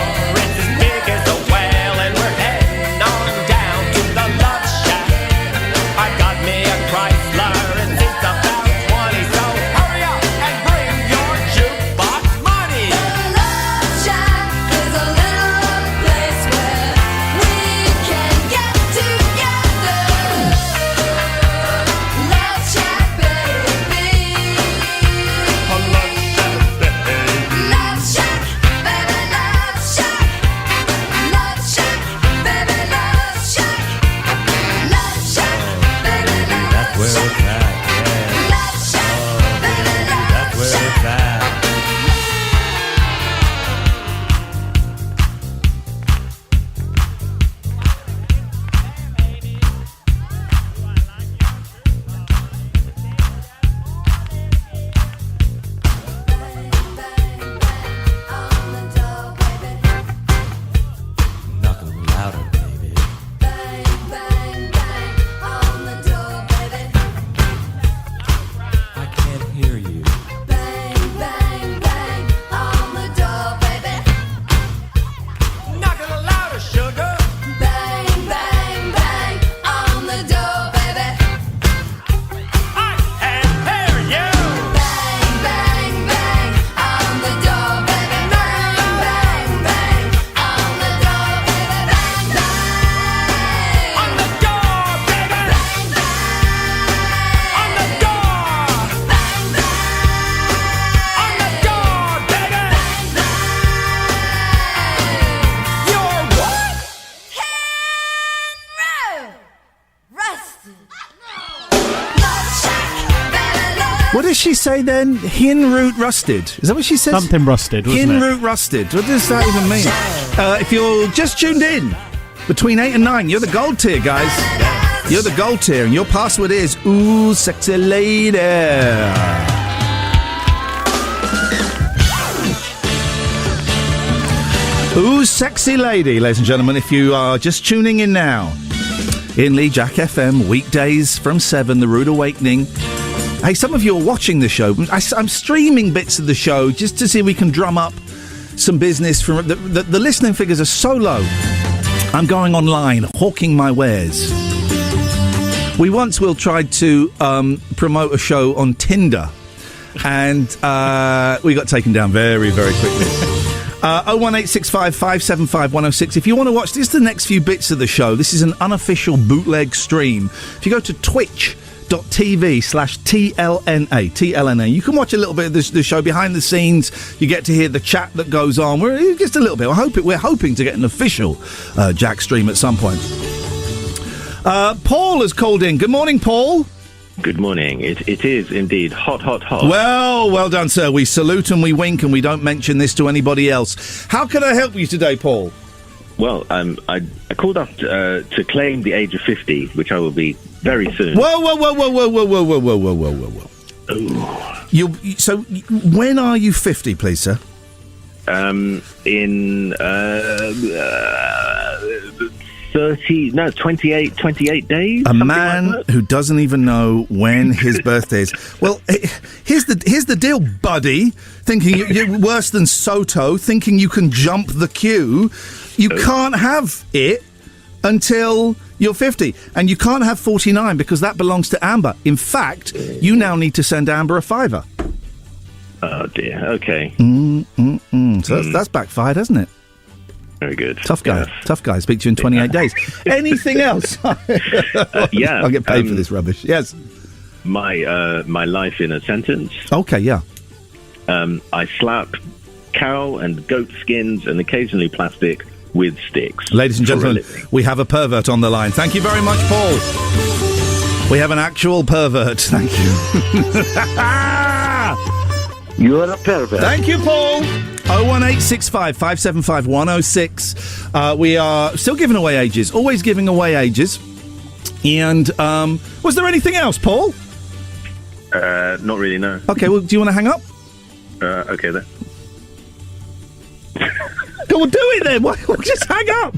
she say then? Hin root rusted. Is that what she says? Something rusted, wasn't Hin it? root rusted. What does that even mean? If you're just tuned in, between 8 and 9, you're the gold tier, guys. You're the gold tier, and your password is ooh, sexy lady. Ooh, sexy lady, ladies and gentlemen, if you are just tuning in now. Iain Lee, Jack FM, weekdays from 7, The Rude Awakening. Hey, some of you are watching the show. I'm streaming bits of the show just to see if we can drum up some business. From the listening figures are so low. I'm going online, hawking my wares. We once will tried to promote a show on Tinder, and we got taken down very, very quickly. 01865 575 106. If you want to watch, this is the next few bits of the show. This is an unofficial bootleg stream. If you go to twitch.tv/TLNA, you can watch a little bit of the show behind the scenes. You get to hear the chat that goes on. We're just a little bit. We're hoping to get an official Jack stream at some point. Paul has called in. Good morning, Paul. Good morning. It is indeed hot. Well done, sir. We salute and we wink and we don't mention this to anybody else. How can I help you today, Paul? Well, I called up to claim the age of 50, which I will be very soon. Whoa. So, when are you 50, please, sir? In 28 days. A man who doesn't even know when his birthday is. Well, here's the deal, buddy. Thinking you're worse than Soto, thinking you can jump the queue. You can't have it until you're 50. And you can't have 49 because that belongs to Amber. In fact, you now need to send Amber a $5. Oh, dear. Okay. So that's backfired, hasn't it? Very good. Tough guy. Speak to you in 28 days. Anything else? Yeah. I'll get paid for this rubbish. Yes. My life in a sentence. Okay, yeah. I slap cow and goat skins and occasionally plastic with sticks. Ladies and gentlemen, we have a pervert on the line. Thank you very much, Paul. We have an actual pervert. Thank you. You're a pervert. Thank you, Paul. 01865 575 106. We are still giving away ages. Always giving away ages. And was there anything else, Paul? Not really, no. Okay, well, do you want to hang up? Okay, then. Go on, do it then. Well, just hang up.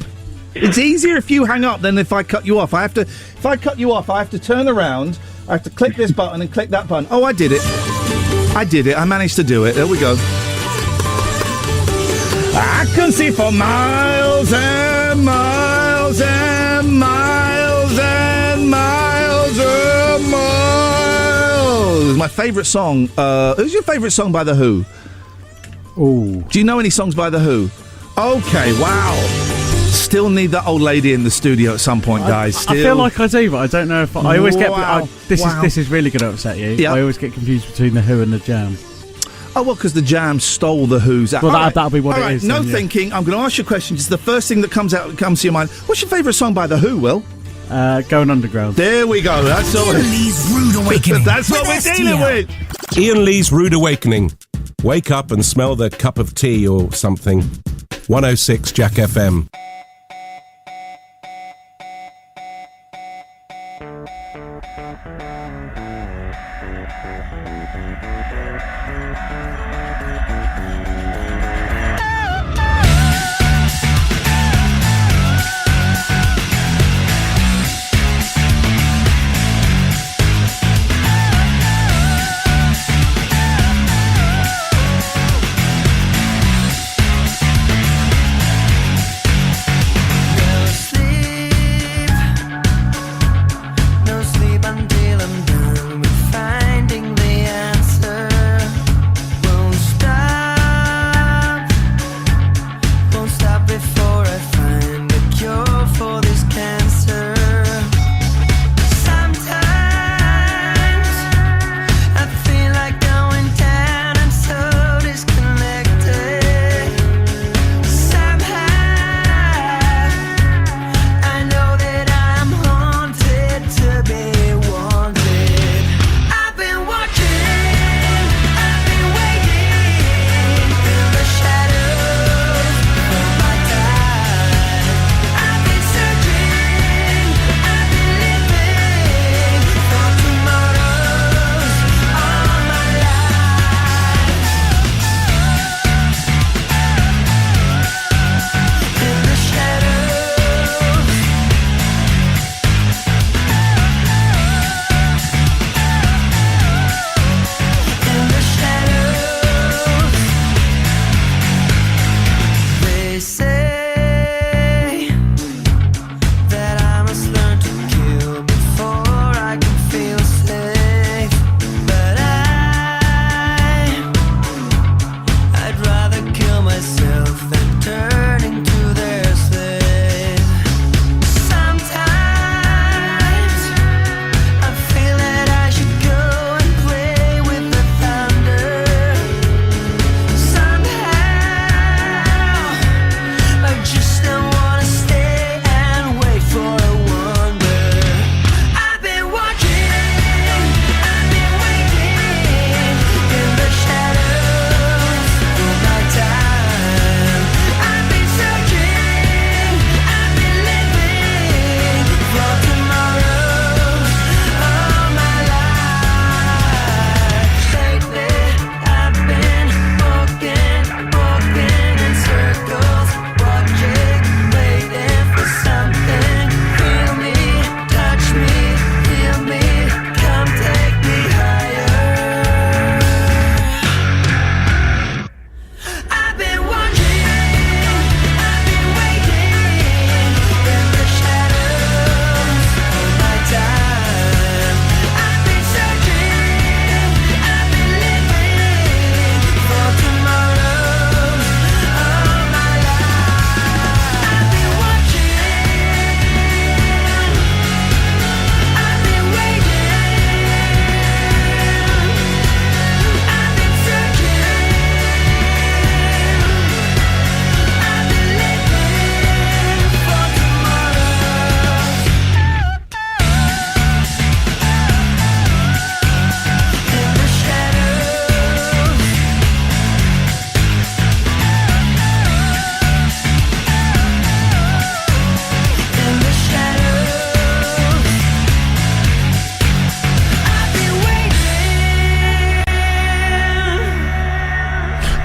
It's easier if you hang up than if I cut you off. If I cut you off, I have to turn around. I have to click this button and click that button. Oh, I did it. I managed to do it. There we go. I can see for miles and miles and miles and miles and miles. My favourite song. Who's your favourite song by The Who? Oh. Do you know any songs by The Who? Okay, wow. Still need that old lady in the studio at some point, guys. I feel like I do, but I don't know if I always get. This is really going to upset you. Yep. I always get confused between The Who and The Jam. Oh, well, because the Jam stole the Who's. Well, that'll be what it is. No then, thinking. I'm going to ask you a question. Just the first thing that comes to your mind. What's your favourite song by The Who, Will? Going Underground. There we go. That's all. Iain Lee's Rude Awakening. That's what we're dealing with. Iain Lee's Rude Awakening. Wake up and smell the cup of tea or something. 106 Jack FM.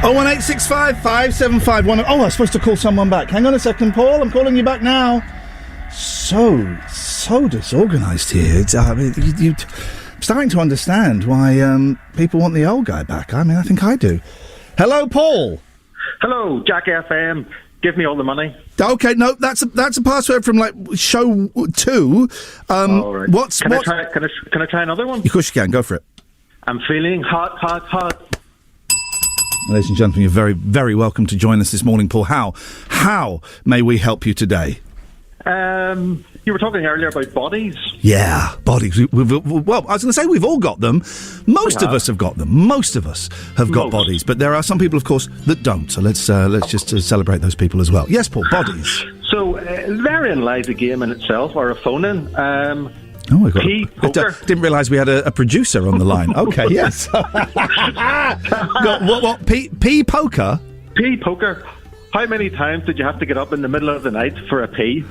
01865 575 1. Oh, I was supposed to call someone back. Hang on a second, Paul. I'm calling you back now. So disorganised here. It's, I'm starting to understand why people want the old guy back. I mean, I think I do. Hello, Paul. Hello, Jack FM. Give me all the money. Okay, no, that's a password from like show 2. All right. Can what? I try another one? Of course you can. Go for it. I'm feeling hot, hot, hot. Ladies and gentlemen, you're very, very welcome to join us this morning, Paul. How may we help you today? You were talking earlier about bodies. Yeah, bodies. Well, I was going to say we've all got them. Most of us have got them. Most of us have got bodies, but there are some people, of course, that don't. So let's just celebrate those people as well. Yes, Paul, bodies. So therein lies a game in itself, or a phone-in. Oh, my God. P poker. Didn't realise we had a producer on the line. Okay, yes. What? P poker? P poker. How many times did you have to get up in the middle of the night for a pee?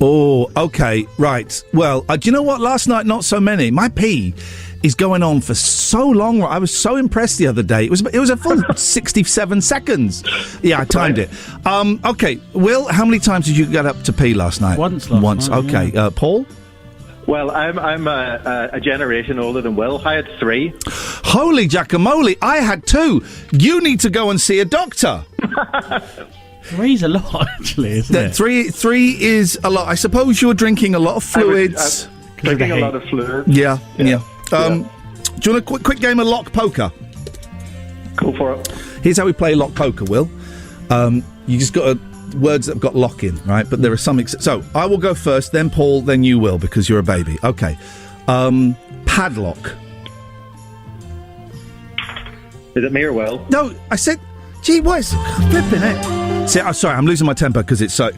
Oh, okay, right. Well, do you know what? Last night, not so many. My pee is going on for so long. I was so impressed the other day. It was a full 67 seconds. Yeah, I timed it. Okay, Will, how many times did you get up to pee last night? Once. Okay. Yeah. Paul? Well, I'm a generation older than Will. I had 3. Holy jackamole, I had 2. You need to go and see a doctor. 3's a lot, actually, isn't it? 3 is a lot. I suppose you're drinking a lot of fluids. Drinking a lot of fluids. Yeah. Do you want a quick game of lock poker? Go for it. Here's how we play lock poker, Will. You just got words that have got lock in, right? But there are some... So, I will go first, then Paul, then you will, because you're a baby. Okay. Padlock. Is it me or Will? No, I said... Gee, what is... Flipping it. See, I'm sorry, I'm losing my temper because it's so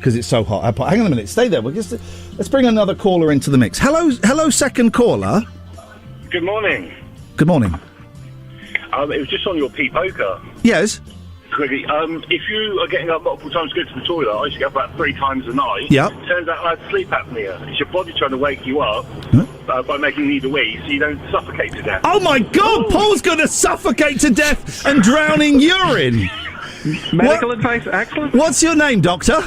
hot. Hang on a minute, stay there. Let's bring another caller into the mix. Hello, second caller. Good morning. Good morning. It was just on your P poker. Yes. Quickly, if you are getting up multiple times to go to the toilet, I used to get up about 3 times a night. Yeah. Turns out I had sleep apnea. It's your body trying to wake you up by making you need a wee, so you don't suffocate to death. Oh my God! Paul's going to suffocate to death and drown in urine. Medical advice, excellent. What's your name, Doctor?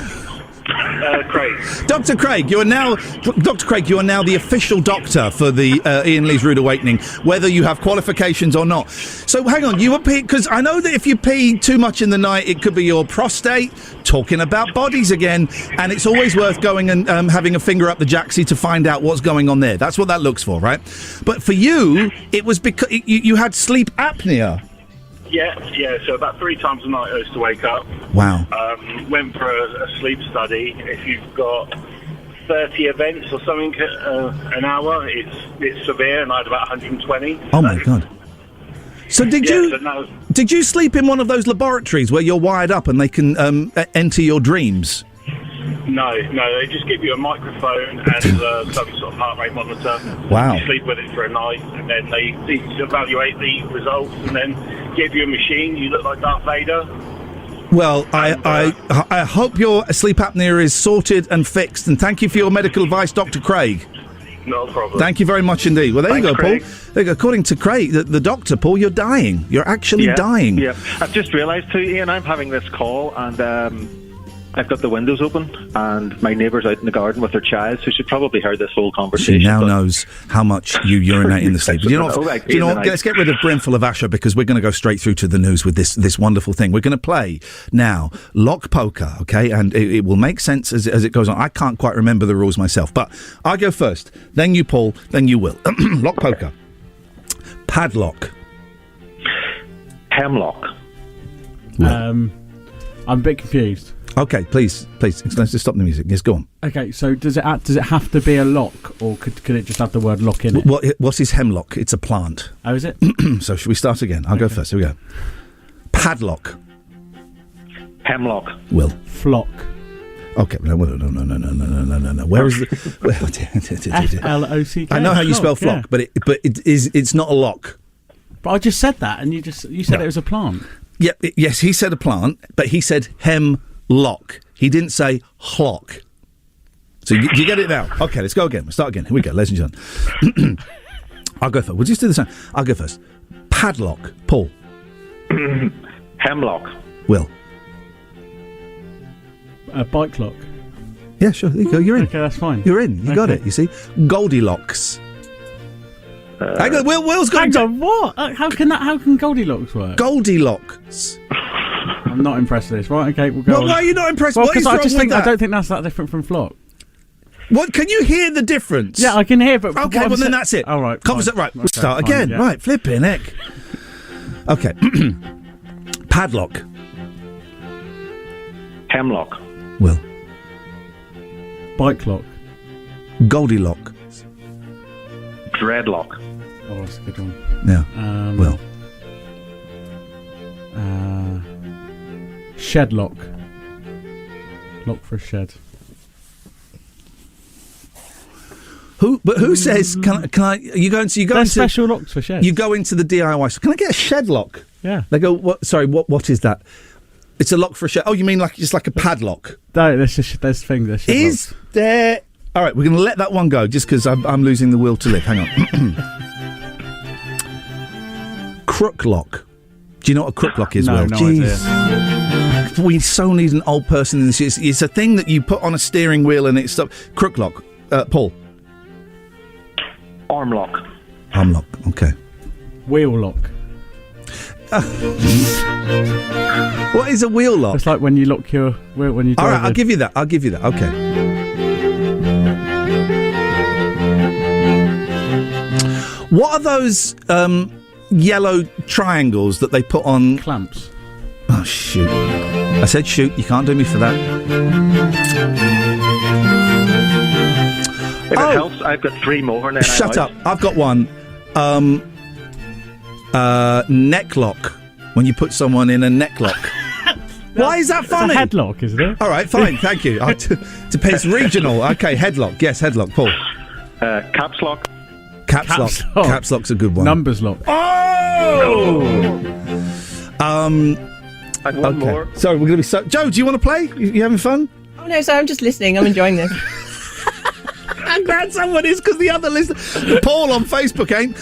Craig. Dr. Craig, you are now the official doctor for the Iain Lee's Rude Awakening, whether you have qualifications or not. So hang on, you were because I know that if you pee too much in the night, it could be your prostate. Talking about bodies again, and it's always worth going and having a finger up the jacksie to find out what's going on there. That's what that looks for, right? But for you, it was because you had sleep apnea. Yeah, so about 3 times a night I used to wake up. Wow. Went for a sleep study. If you've got 30 events or something an hour, it's severe, and I had about 120. Oh, my God. So did you sleep in one of those laboratories where you're wired up and they can enter your dreams? No, they just give you a microphone and some sort of heart rate monitor. Wow. You sleep with it for a night, and then they evaluate the results, and then give you a machine. You look like Darth Vader. Well, I hope your sleep apnea is sorted and fixed, and thank you for your medical advice, Dr. Craig. No problem. Thank you very much indeed. Well, there you go, Craig. Paul. There you go. According to Craig, the doctor, Paul, you're dying. You're actually dying. Yeah, I've just realised too, Iain, I'm having this call, and I've got the windows open, and my neighbour's out in the garden with their child, who should probably heard this whole conversation. She now knows how much you urinate in the sleep. Do you know what? Let's get rid of Brimful of Asher, because we're going to go straight through to the news with this wonderful thing. We're going to play now lock poker, okay? And it will make sense as it goes on. I can't quite remember the rules myself, but I go first. Then you, Paul. Then you, Will. Lock poker. Padlock. Hemlock. I'm a bit confused. Okay, please, let's just stop the music. Yes, go on. Okay, so does it have to be a lock, or could it just have the word lock in it? What is hemlock? It's a plant. Oh, is it? So should we start again? I'll go first. Here we go. Padlock. Hemlock. Will. Flock. Okay, no. Where is the Flock? I know how you spell flock, but it's not a lock. But I just said that, and you said it was a plant. Yeah, yes, he said a plant, but he said hemlock. He didn't say hlock. So you get it now. Okay, let's go again. We'll start again. Here we go, ladies and gentlemen. I'll go first. We'll just do the same. I'll go first. Padlock. Paul. Hemlock. Will. Bike lock. Yeah, sure. There you go. You're in. Okay, that's fine. You're in. You got it. You see, Goldilocks. Hang on, Will's got. Hang on, what? How can Goldilocks work? Goldilocks. I'm not impressed with this. Right, okay, we'll go. Well, on. why are you not impressed? Well, What is because wrong with that? I don't think that's that different from flock. What? Can you hear the difference? Yeah, I can hear, but okay, well then that's it. All right, Right, we'll start fine, again. yeah. Right, flipping heck. Okay, padlock. Hemlock. Will. Bike lock. Goldilocks. Dreadlock. Oh, that's a good one. Yeah. Will. Shed lock. Lock for a shed. Who says? Can I? You go into? There's special locks for sheds. You go into the DIY store. Can I get a shed lock? Yeah. They go. What? Sorry. What is that? It's a lock for a shed. Oh, you mean like just like a padlock? No, there's things. There's shed Is locks. there? All right, we're going to let that one go just because I'm losing the will to live. Hang on. Crook lock. Do you know what a crook lock is? No, Will? no Jeez. We so need an old person in this. It's a thing that you put on a steering wheel and it stops. Crook lock. Paul. Arm lock. Arm lock. Okay. Wheel lock. What is a wheel lock? It's like when you lock your wheel when you drive. All right, I'll give you that. Okay. What are those yellow triangles that they put on clamps? Oh shoot! I said shoot. You can't do me for that. If it helps, I've got 3 more. And then Shut up! I've got one. Neck lock. When you put someone in a neck lock. Why is that funny? It's a headlock, isn't it? All right, fine. Thank you. Depends. Regional. Okay, headlock. Yes, headlock. Paul. Caps lock. Caps lock. Caps lock's a good one. Numbers lock. Oh! I've one more. Sorry, we're going to be so... Joe, do you want to play? You having fun? Oh no, sorry, I'm just listening. I'm enjoying this. I'm glad someone is because the other listener... Paul on Facebook ain't.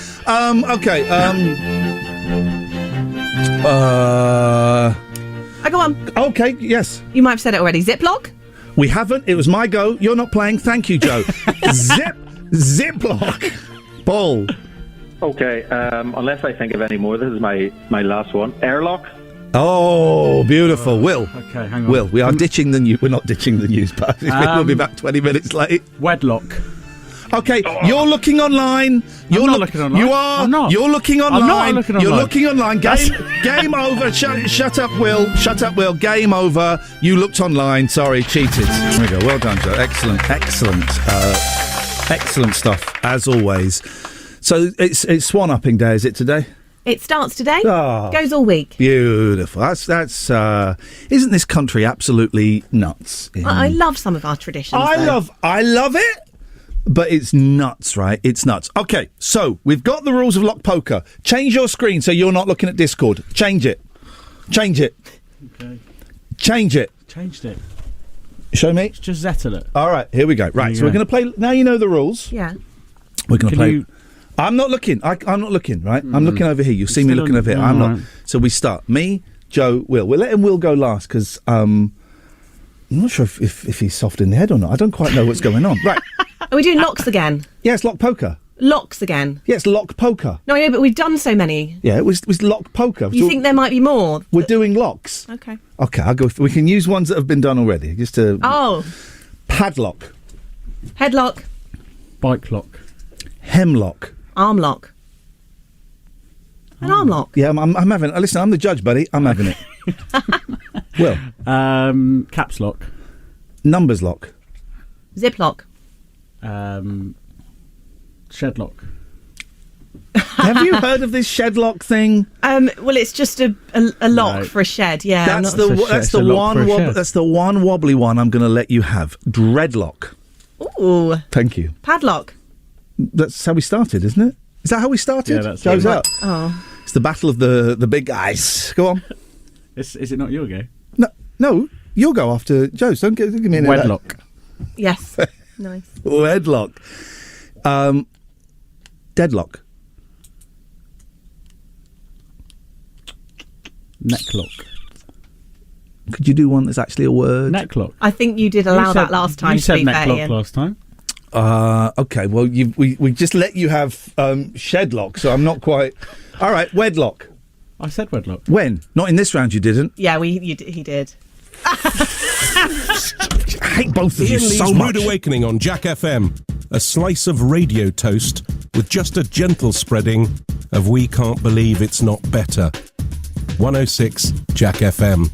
Okay. I go on. Okay, yes. You might have said it already. Ziploc? We haven't. It was my go. You're not playing. Thank you, Joe. Ziploc. Paul. Okay, unless I think of any more, this is my last one. Airlock. Oh, beautiful. Will. Okay, hang on. Will, we are ditching the news. We're not ditching the news, but we'll be back 20 minutes late. Wedlock. Okay, you're looking online. I'm not looking online. You are. I'm not. You're looking online. I'm not looking online. You're looking online. Game over. Shut up, Will. Shut up, Will. Game over. You looked online. Sorry, cheated. There we go. Well done, Joe. Excellent. Excellent stuff, as always. So it's Swan-upping day, is it today? It starts today. Oh. Goes all week. Beautiful. That's isn't this country absolutely nuts? I love some of our traditions. I love it. But it's nuts, right? It's nuts. Okay, so we've got the rules of lock poker. Change your screen so you're not looking at Discord. Change it. Okay. Change it. Changed it. Show me. It's just settle it. All right, here we go. Right, so we're going to play. Now you know the rules. Yeah. We're going to play. I'm not looking. I'm not looking, right? I'm looking over here. You'll see me looking over here. I'm not. Right. So we start. Me, Joe, Will. We're letting Will go last because I'm not sure if he's soft in the head or not. I don't quite know what's going on. Right. Are we doing locks again? Yes, lock poker. Locks again? Yes, lock poker. No, I know, but we've done so many. Yeah, it was lock poker. You think there might be more? We're doing locks. Okay. Okay, I'll go. We can use ones that have been done already. Just to. Oh. Padlock. Headlock. Bike lock. Hemlock. Arm lock. An arm lock. Yeah, I'm having it. Listen, I'm the judge, buddy. I'm having it. Will. Caps lock. Numbers lock. Ziplock. Shed lock. Have you heard of this shed lock thing? Well, it's just a lock for a shed. Yeah, that's the one wobbly one I'm going to let you have. Dreadlock. Ooh. Thank you. Padlock. That's how we started, isn't it? Is that how we started? Yeah, that's Joe's right. out. Oh. It's the battle of the big guys. Go on. Is it not your go? No. You'll go after Joe's. Don't give me any Wedlock. Yes. Nice. Wedlock. Deadlock. Necklock. Could you do one that's actually a word? Necklock. I think you did allow that last time. You said to be fair, necklock Ian. last time. Okay, well, we just let you have shedlock, so I'm not quite... All right, wedlock. I said wedlock. When? Not in this round, you didn't. Yeah, he did. I hate both of you Ian Lee's so much. Rude Awakening on Jack FM. A slice of radio toast with just a gentle spreading of We Can't Believe It's Not Better. 106 Jack FM.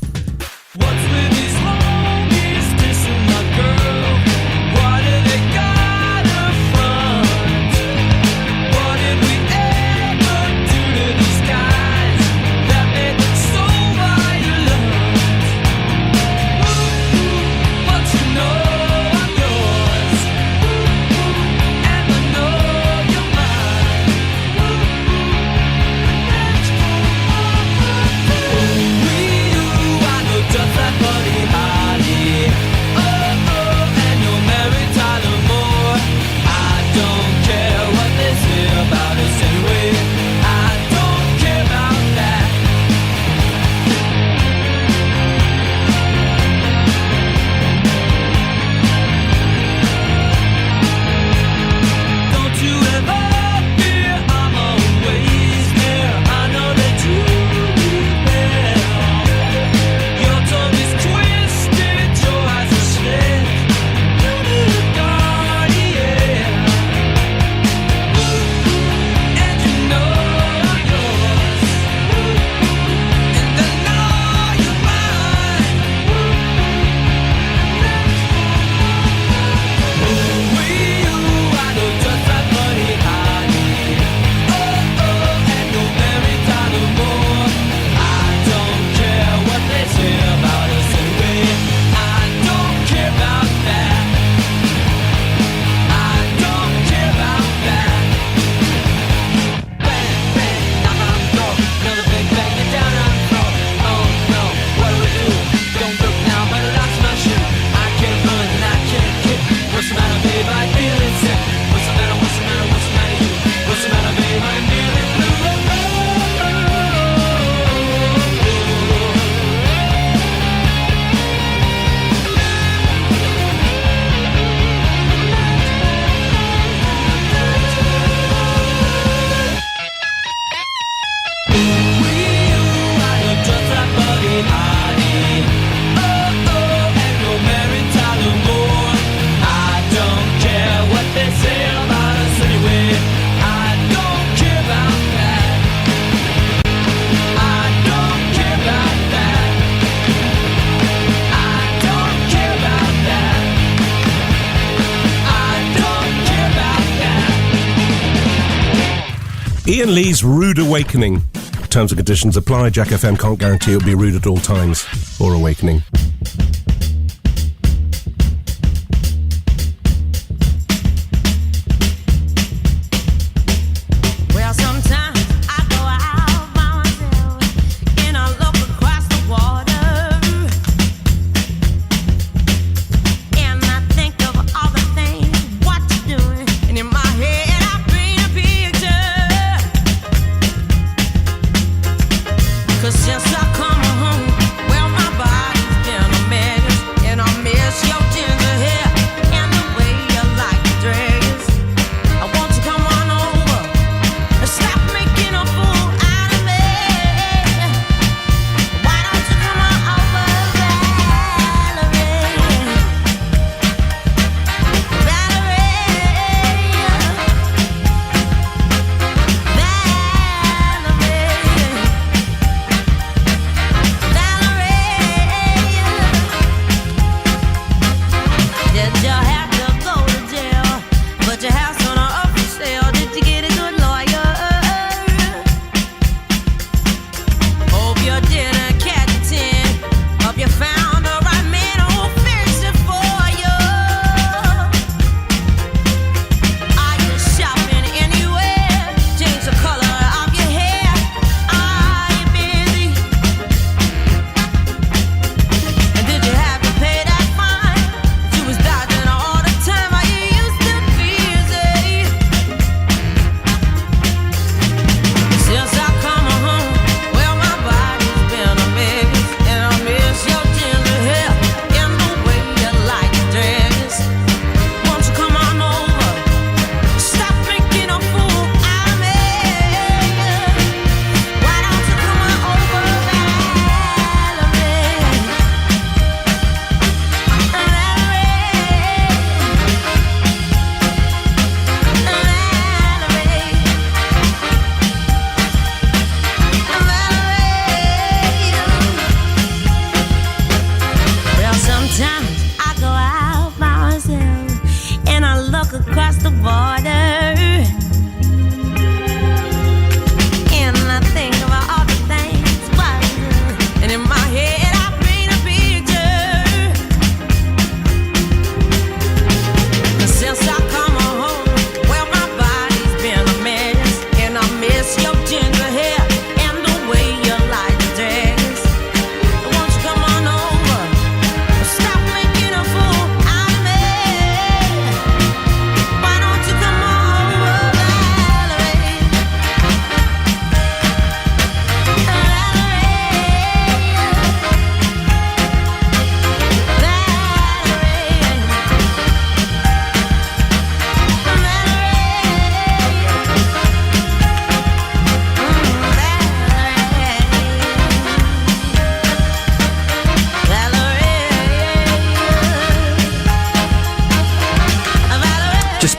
Ian Lee's Rude Awakening. Terms and conditions apply. Jack FM can't guarantee it'll be rude at all times or awakening. Well, sometimes I go out by myself and I look across the water and I think of all the things what you're doing, and in my head I paint a picture. 'Cause since I come home, well, my body's been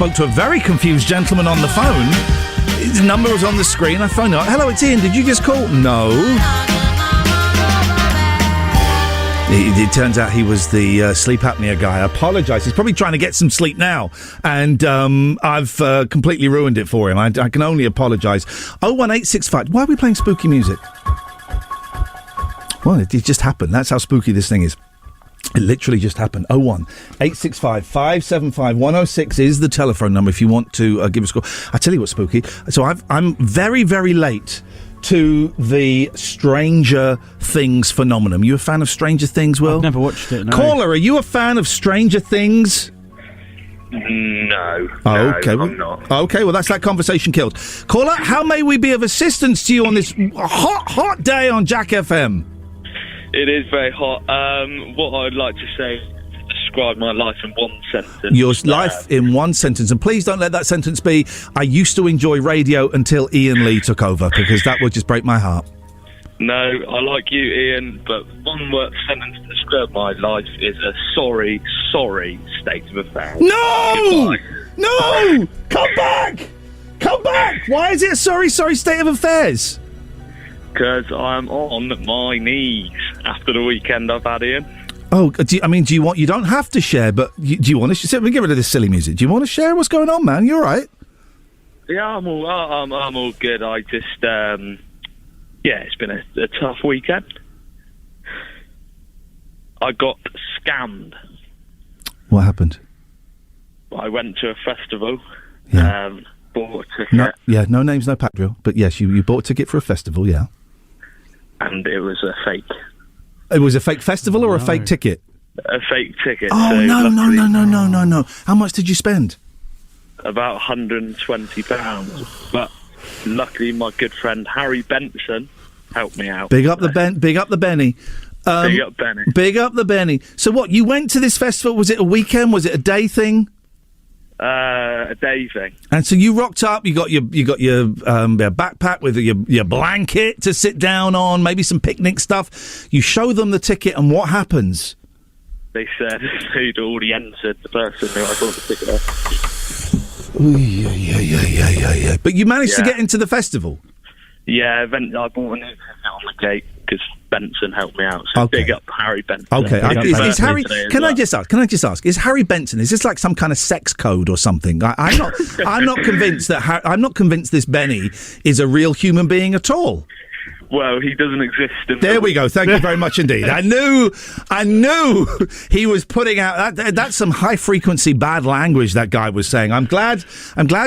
spoke to a very confused gentleman on the phone. His number was on the screen. I phoned up. Hello, it's Ian. Did you just call? No. It turns out he was the sleep apnea guy. I apologise. He's probably trying to get some sleep now, and I've completely ruined it for him. I can only apologise. 01865. Why are we playing spooky music? Well, it just happened. That's how spooky this thing is. It literally just happened. 01865 575 106 is the telephone number if you want to give us a call. I tell you what's spooky. So I'm very, very late to the Stranger Things phenomenon. You a fan of Stranger Things, Will? I've never watched it, no. Caller, are you a fan of Stranger Things? No. Oh, okay. I'm not. Okay, well, that's that conversation killed. Caller, how may we be of assistance to you on this hot day on Jack FM? It is very hot. What I'd like to say, describe my life in one sentence. Your life in one sentence. And please don't let that sentence be, I used to enjoy radio until Iain Lee took over, because that would just break my heart. No, I like you, Ian, but one word sentence to describe my life is a sorry state of affairs. No! No! Come back! Come back! Why is it a sorry state of affairs? Because I'm on my knees after the weekend I've had, Ian. Oh, do you want? You don't have to share, but do you want to share? We get rid of this silly music. Do you want to share what's going on, man? You all right? Yeah, I'm all good. I just, it's been a tough weekend. I got scammed. What happened? I went to a festival. Yeah. Bought a ticket. No names, no pack drill. But yes, you bought a ticket for a festival, yeah. And it was a fake. It was a fake festival or a fake ticket? A fake ticket. Oh, so no. How much did you spend? About £120. But luckily, my good friend Harry Benson helped me out. Big up the Benny. Big up Benny. Big up the Benny. So what, you went to this festival, was it a weekend? Was it a day thing? A day thing. And so you rocked up. You got your backpack with your blanket to sit down on, maybe some picnic stuff. You show them the ticket, and what happens? They said they'd already entered the person who I bought the ticket off. Yeah. But you managed to get into the festival. Yeah, I bought a new ticket on the gate because Benson helped me out. So big up Harry Benson. Okay, is Harry? Can I just ask? Is Harry Benson? Is this like some kind of sex code or something? I'm not. I'm not convinced that. I'm not convinced this Benny is a real human being at all. Well, he doesn't exist. There we go. Thank you very much indeed. I knew he was putting out that's some high frequency bad language that guy was saying. I'm glad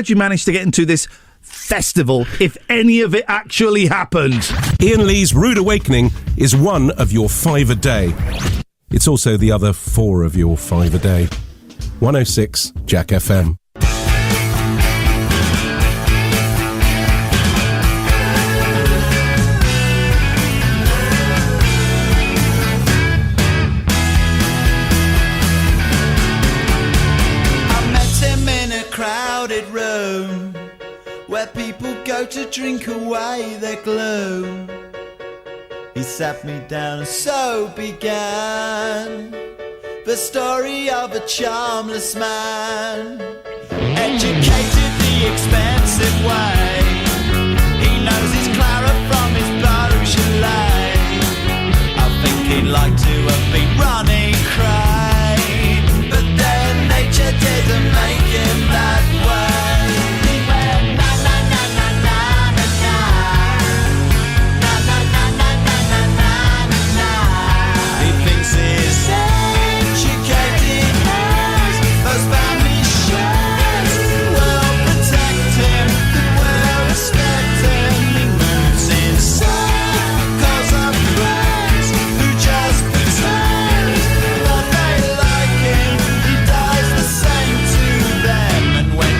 you managed to get into this festival, if any of it actually happened. Iain Lee's Rude Awakening is one of your 5 a day. It's also the other 4 of your 5 a day. 106 Jack FM. I met him in a crowded room where people go to drink away their gloom. He sat me down and so began the story of a charmless man, educated the expensive way. He knows his Clara from his Beaujolais. I think he'd like to have been running cray, but then nature didn't make him that way. And when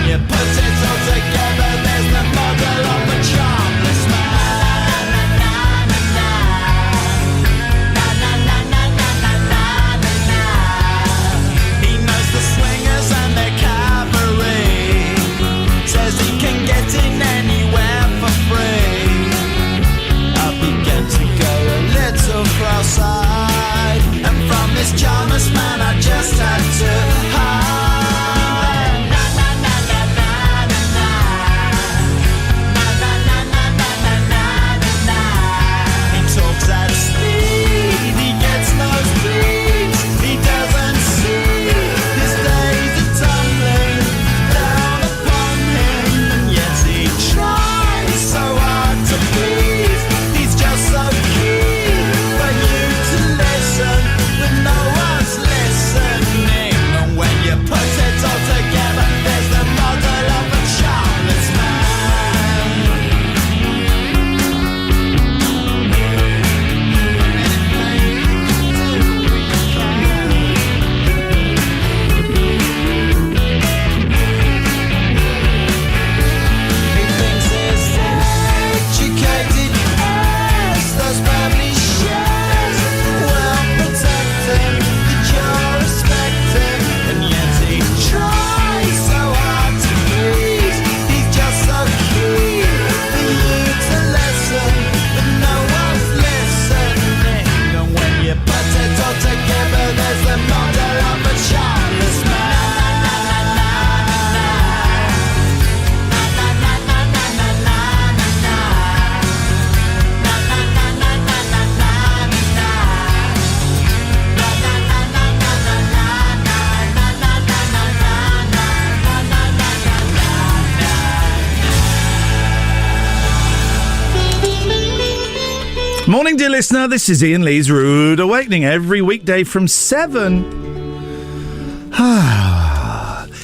listener. This is Iain Lee's Rude Awakening every weekday from 7.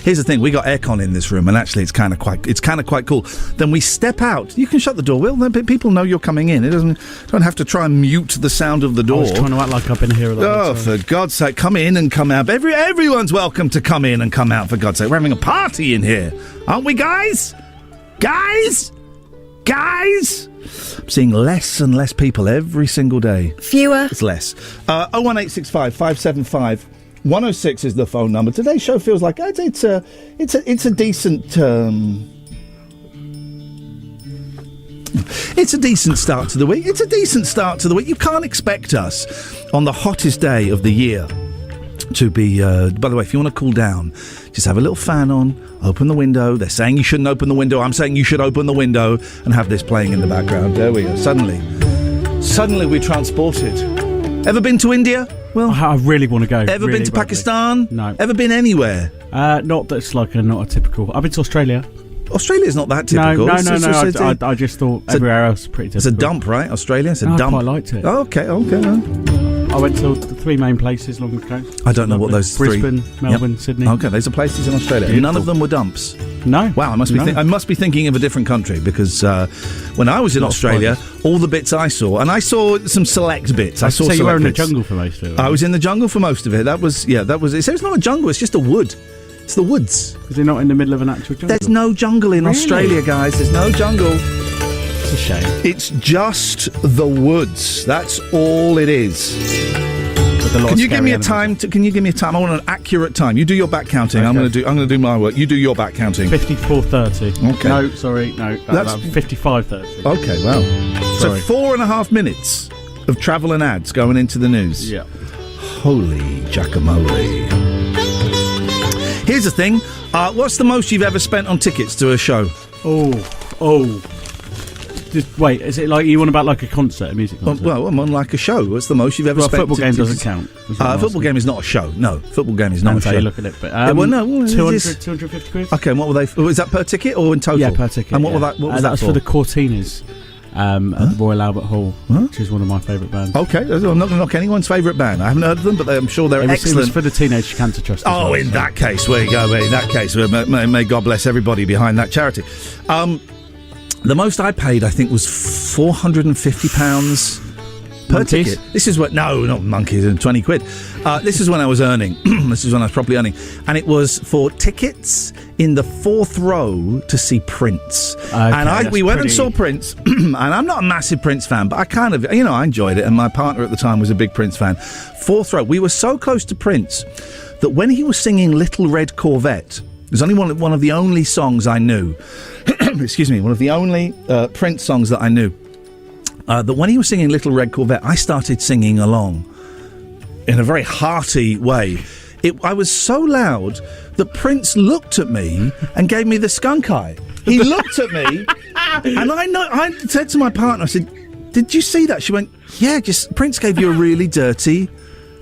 Here's the thing: we got aircon in this room, and actually, it's kind of quite cool. Then we step out. You can shut the door, Will. Then people know you're coming in. It don't have to try and mute the sound of the door. I was trying to act like I've been here a lot. Oh, for God's sake, come in and come out. Everyone's welcome to come in and come out. For God's sake, we're having a party in here, aren't we, guys? Guys. I'm seeing less and less people every single day. Fewer. It's less. 01865 575 106 is the phone number. Today's show feels like it's a decent it's a decent start to the week. You can't expect us on the hottest day of the year to be. By the way, if you want to cool down, just have a little fan on. Open the window. They're saying you shouldn't open the window. I'm saying you should open the window and have this playing in the background. There we go. Suddenly we're transported. Ever been to India? Well, I really want to go. Ever really been to badly. Pakistan? No. Ever been anywhere? Not that's like not a typical. I've been to Australia. Australia's not that typical. No. I just thought everywhere else is pretty typical. It's a dump, right? Australia? It's a dump. I quite liked it. Oh, okay. I went to the three main places along the coast. I don't know what those Brisbane, Melbourne, Sydney. Okay, those are places in Australia. Beautiful. None of them were dumps. No. Wow, I must be thinking of a different country because when I was in Australia, all the bits I saw, and I saw some select bits. I saw. So you were in the bits. jungle for most of it. I was in the jungle for most of it. That was. So it's not a jungle. It's just a wood. It's the woods. Is it not in the middle of an actual jungle? There's no jungle in Australia, guys. There's no jungle. It's a shame. It's just the woods. That's all it is. Can you give me a time? I want an accurate time. You do your back counting. Okay. I'm going to do my work. You do your back counting. 54:30. Okay. No, sorry, no. That's 55:30. Okay, well. Sorry. So 4.5 minutes of travel and ads going into the news. Yeah. Holy guacamole. Here's the thing. What's the most you've ever spent on tickets to a show? Oh. Just wait, is it like you want about like a concert, a music concert? Well, I'm on like a show. What's the most you've ever spent? A football game doesn't count. A football game is not a show. No, football game is not a show. You look at it, but 250 quid. Okay, and what were they? Was that per ticket or in total? Yeah, per ticket. And what was that? That was for the Cortinas at the Royal Albert Hall, which is one of my favourite bands. Okay, I'm not going to knock anyone's favourite band. I haven't heard of them, but I'm sure they're excellent. It was for the Teenage Cancer Trust. Oh, in that case, where you go. In that case, may God bless everybody behind that charity. The most I paid, I think, was £450 per ticket. This is what... No, not monkeys, 20 quid. This is when I was earning. This is when I was properly earning. And it was for tickets in the 4th row to see Prince. Okay, and we went and saw Prince. And I'm not a massive Prince fan, but I kind of... I enjoyed it. And my partner at the time was a big Prince fan. 4th row. We were so close to Prince that when he was singing Little Red Corvette... There's only one of the only songs I knew. Excuse me, one of the only Prince songs that I knew. That when he was singing Little Red Corvette, I started singing along in a very hearty way. I was so loud that Prince looked at me and gave me the skunk eye. He looked at me, and I said to my partner, I said, "Did you see that?" She went, "Yeah, just Prince gave you a really dirty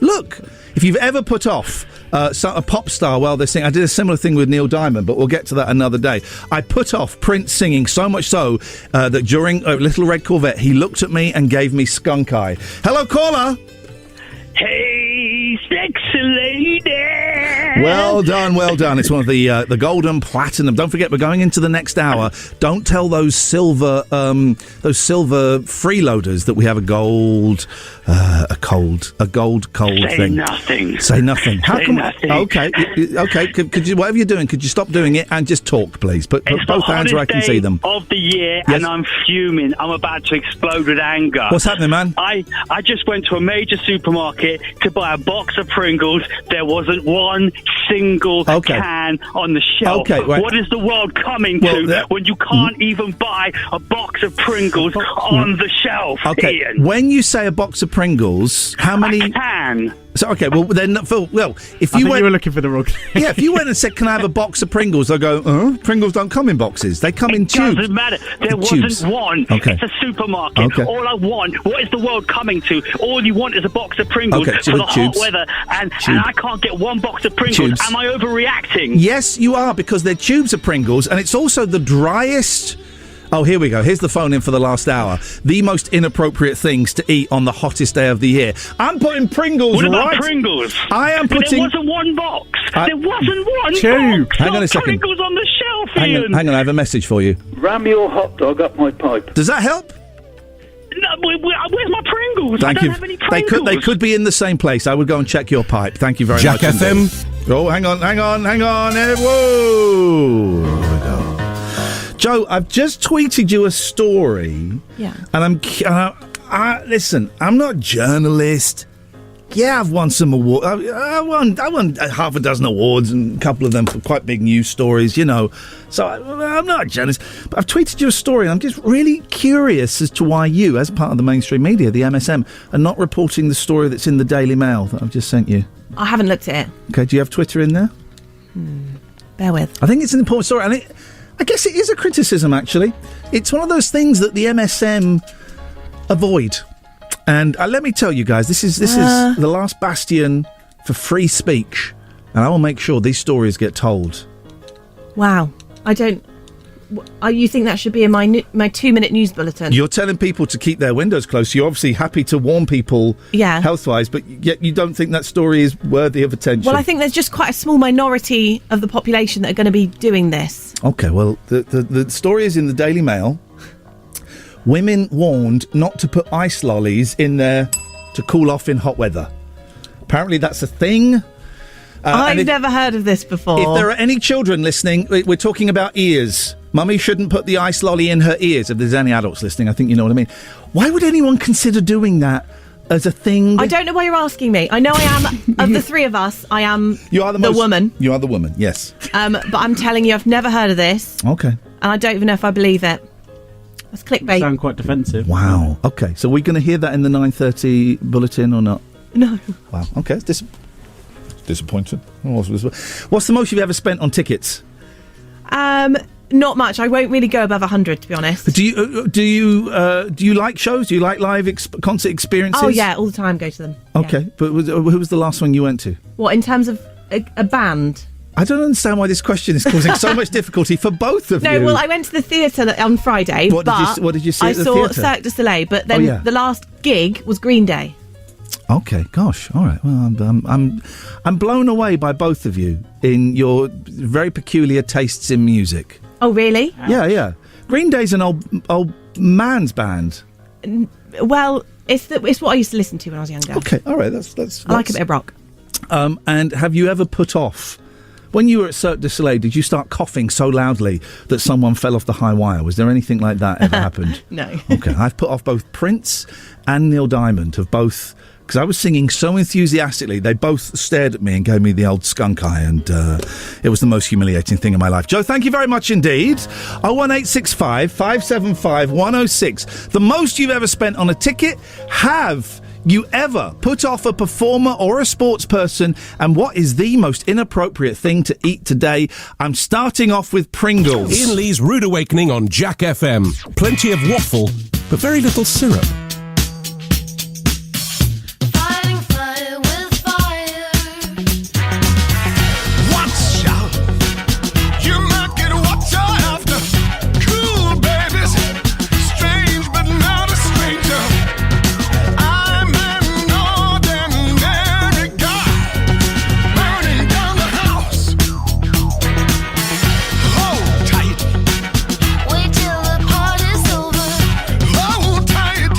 look." If you've ever put off a pop star while they're singing, I did a similar thing with Neil Diamond, but we'll get to that another day. I put off Prince singing so much so that during Little Red Corvette, he looked at me and gave me skunk eye. Hello, caller. Hey, sexy lady. Well done. It's one of the golden platinum. Don't forget, we're going into the next hour. Don't tell those silver freeloaders that we have a gold thing. Say nothing. How come? Nothing. Okay. Could you, whatever you're doing, could you stop doing it and just talk, please? Put both hands where I can see them. Of the year, yes. And I'm fuming. I'm about to explode with anger. What's happening, man? I just went to a major supermarket to buy a box of Pringles. There wasn't one single can on the shelf. Okay, right. What is the world coming to when you can't even buy a box of Pringles on the shelf, Okay, Iain? when you say a box of Pringles, how many... A can. So, okay, well, then, Phil, if you went... you were looking for the wrong thing. Yeah, if you went and said, "Can I have a box of Pringles?" they'll go, Pringles don't come in boxes. They come in tubes. It doesn't matter. There Tubes. wasn't one. Okay. It's a supermarket. Okay. All I want, what is the world coming to? All you want is a box of Pringles Okay, so for the tubes. hot weather, and I can't get one box of Pringles. Tubes. Am I overreacting? Yes, you are, because they're tubes of Pringles, and it's also the driest Oh, here we go. Here's the phone in for the last hour. The most inappropriate things to eat on the hottest day of the year. I'm putting Pringles What about right. Pringles? I am But putting. there wasn't one box. There wasn't one Two. box. Hang on a of second. Pringles on the shelf, Hang Ian. on, I have a message for you. Ram your hot dog up my pipe. Does that help? No, where's my Pringles? Thank I don't you. have any They Pringles. could be in the same place. I would go and check your pipe. Thank you very Jack much. FM. Indeed. Oh, hang on. Whoa. Here we go. Joe, I've just tweeted you a story. Yeah. And listen, I'm not a journalist. Yeah, I've won some awards. I won half a dozen awards and a couple of them for quite big news stories, you know. So I'm not a journalist. But I've tweeted you a story and I'm just really curious as to why you, as part of the mainstream media, the MSM, are not reporting the story that's in the Daily Mail that I've just sent you. I haven't looked at it. Okay, do you have Twitter in there? Bear with. I think it's an important story, and I guess it is a criticism, actually. It's one of those things that the MSM avoid. And let me tell you guys, this is the last bastion for free speech, and I will make sure these stories get told. Wow. I don't... You think that should be in my 2-minute news bulletin? You're telling people to keep their windows closed. You're obviously happy to warn people health-wise, but yet you don't think that story is worthy of attention. Well, I think there's just quite a small minority of the population that are going to be doing this. Okay, well, the story is in the Daily Mail. Women warned not to put ice lollies in there to cool off in hot weather. Apparently that's a thing. I've never heard of this before. If there are any children listening, we're talking about ears. Mummy shouldn't put the ice lolly in her ears. If there's any adults listening, I think you know what I mean. Why would anyone consider doing that as a thing? I don't know why you're asking me. I know I am, of the three of us, I am You are the woman. You are the woman, yes. But I'm telling you, I've never heard of this. Okay. And I don't even know if I believe it. That's clickbait. Sound quite defensive. Wow. Okay, so we're going to hear that in the 9:30 bulletin or not? No. Wow. Okay, it's disappointing. What's the most you've ever spent on tickets? Not much. I won't really go above 100, to be honest. Do you like shows? Do you like live concert experiences? Oh yeah, all the time. Go to them. Okay, but who was the last one you went to? What, in terms of a band? I don't understand why this question is causing so much difficulty for both of you. No, well, I went to the theatre on Friday. What did you see I at the saw theatre? Cirque du Soleil, but then the last gig was Green Day. Okay, gosh, all right. Well, I'm blown away by both of you in your very peculiar tastes in music. Oh, really? Yeah. Green Day's an old man's band. Well, it's what I used to listen to when I was younger. Okay, all right. That's I like a bit of rock. And have you ever put off? When you were at Cirque du Soleil, did you start coughing so loudly that someone fell off the high wire? Was there anything like that ever happened? No. Okay, I've put off both Prince and Neil Diamond have both, because I was singing so enthusiastically, they both stared at me and gave me the old skunk eye, and it was the most humiliating thing in my life. Joe, thank you very much indeed. 01865 575 106. The most you've ever spent on a ticket. Have you ever put off a performer or a sports person? And what is the most inappropriate thing to eat today? I'm starting off with Pringles. Ian Lee's Rude Awakening on Jack FM. Plenty of waffle, but very little syrup. Wait till the party's over. Hold tight.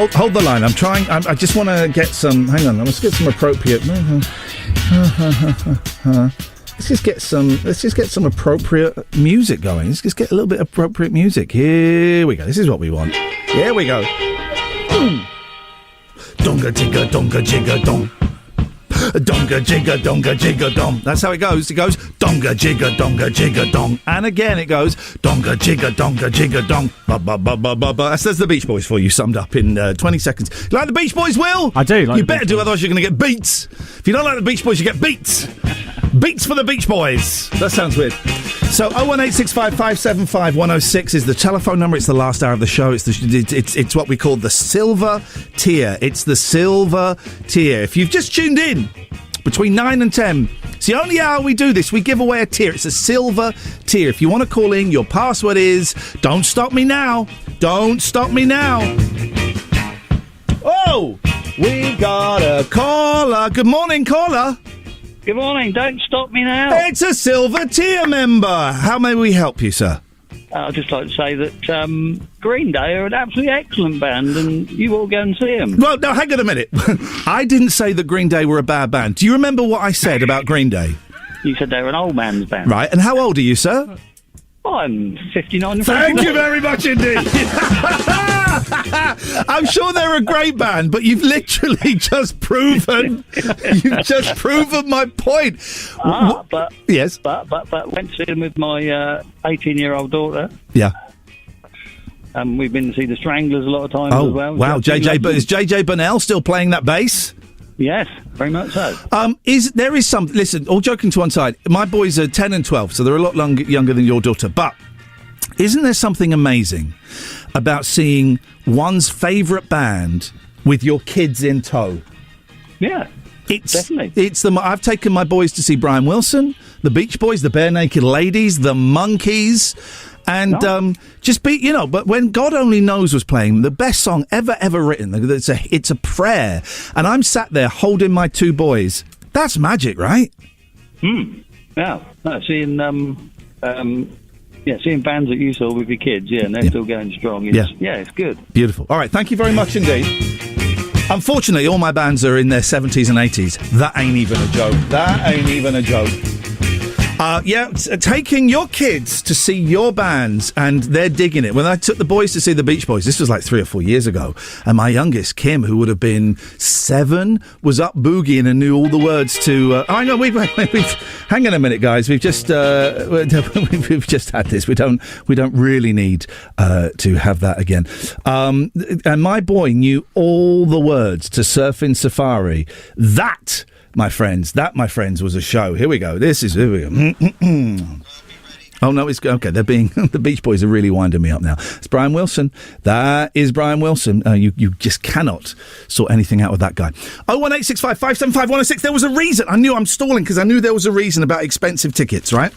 hold the line. I'm trying. I just want to get some. Hang on. Let's get some appropriate. Let's just get some appropriate music going. Let's just get a little bit of appropriate music. Here we go. This is what we want. Here we go. Donga jigga donga jigga dong. Donga jigga donga jigga dong. That's how it goes. It goes donga jigga dong. And again it goes donga jigga dong. Ba ba ba ba ba ba. That's the Beach Boys for you, summed up in 20 seconds. You like the Beach Boys, Will? I do. You better do, otherwise you're going to get beats. If you don't like the Beach Boys, you get beats. Beats for the Beach Boys. That sounds weird. So 01865 575 106 is the telephone number. It's the last hour of the show. It's what we call the silver tier. It's the silver tier. If you've just tuned in between 9 and 10, it's the only hour we do this. We give away a tier. It's a silver tier. If you want to call in, your password is Don't Stop Me Now. Don't Stop Me Now. Oh, we got a caller. Good morning, caller. Good morning. Don't stop me now. It's a silver tier member. How may we help you, sir? I'd just like to say that Green Day are an absolutely excellent band, and you all go and see them. Well, no, hang on a minute. I didn't say that Green Day were a bad band. Do you remember what I said about Green Day? You said they were an old man's band. Right, and how old are you, sir? I'm 59. Thank you very much indeed. I'm sure they're a great band, but you've literally just proven my point. But yes, but went to see them with my 18-year-old daughter. Yeah. We've been to see the Stranglers a lot of times as well. Wow, is JJ Burnell still playing that bass? Yes, very much so. Listen, all joking to one side, my boys are 10 and 12, so they're a lot younger than your daughter, but isn't there something amazing about seeing one's favourite band with your kids in tow? Yeah, definitely. I've taken my boys to see Brian Wilson, the Beach Boys, the Bare Naked Ladies, the Monkees. And but when God Only Knows was playing, the best song ever written, it's a prayer. And I'm sat there holding my two boys. That's magic, right? Yeah. No, seeing bands that you saw with your kids, and they're still going strong. It's good. Beautiful. All right, thank you very much indeed. Unfortunately, all my bands are in their 70s and 80s. That ain't even a joke. Taking your kids to see your bands, and they're digging it. When I took the boys to see the Beach Boys, this was like 3 or 4 years ago, and my youngest, Kim, who would have been 7, was up boogieing and knew all the words to... we've hang on a minute, guys. We've just we've just had this. We don't really need to have that again. And my boy knew all the words to Surfing Safari. That, my friends, was a show. Here we go. Here we go. Oh, no, it's okay. They're being the Beach Boys are really winding me up now. It's Brian Wilson. That is Brian Wilson. You just cannot sort anything out with that guy. 01865 575 106. There was a reason. I'm stalling because I knew there was a reason about expensive tickets, right?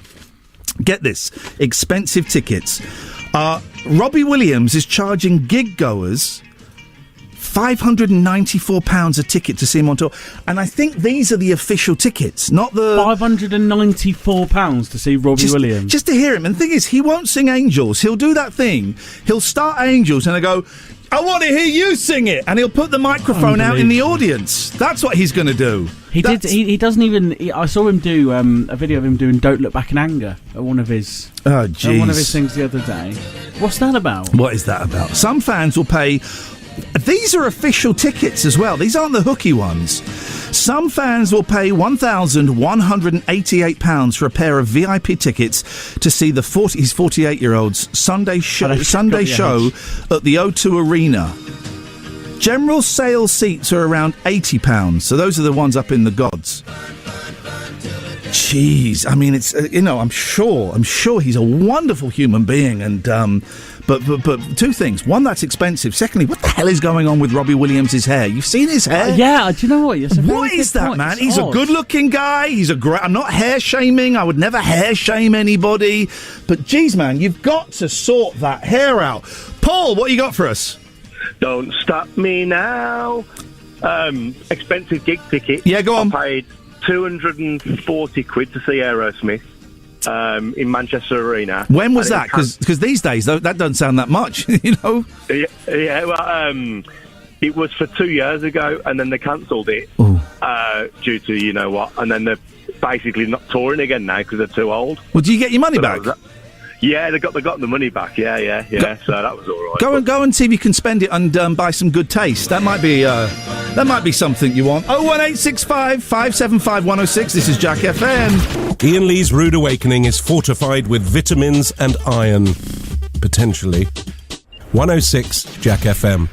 Get this. Expensive tickets. Robbie Williams is charging gig goers £594 a ticket to see him on tour, and I think these are the official tickets, not the £594 to see Robbie Williams. Just to hear him. And the thing is, he won't sing Angels. He'll do that thing. He'll start Angels and they go, I want to hear you sing it, and he'll put the microphone out in the audience. That's what he's going to do. He doesn't even. I saw him do a video of him doing "Don't Look Back in Anger" at one of his. Oh, jeez. One of his things the other day. What's that about? What is that about? Some fans will pay. These are official tickets as well. These aren't the hooky ones. Some fans will pay £1,188 for a pair of VIP tickets to see his 48-year-old's Sunday show at the O2 Arena. General sale seats are around £80, so those are the ones up in the gods. Jeez, I mean, it's I'm sure he's a wonderful human being, and but two things: one, that's expensive. Secondly, what the hell is going on with Robbie Williams' hair? You've seen his hair? Yeah, do you know what? What is that, man? He's a good-looking guy. He's a great. I'm not hair shaming. I would never hair shame anybody. But geez, man, you've got to sort that hair out. Paul, what you got for us? Don't stop me now. Expensive gig ticket. Yeah, go on. I paid £240 to see Aerosmith in Manchester Arena. When was that? Because these days, though, that doesn't sound that much, you know? Yeah, well, It was for 2 years ago, and then they cancelled it due to you know what, and then they're basically not touring again now because they're too old. Well, do you get your money back? Yeah, they got the money back. Yeah. So that was all right. Go and see if you can spend it and buy some good taste. That might be something you want. 01865 575 106. This is Jack FM. Iain Lee's Rude Awakening is fortified with vitamins and iron, potentially. 106 Jack FM.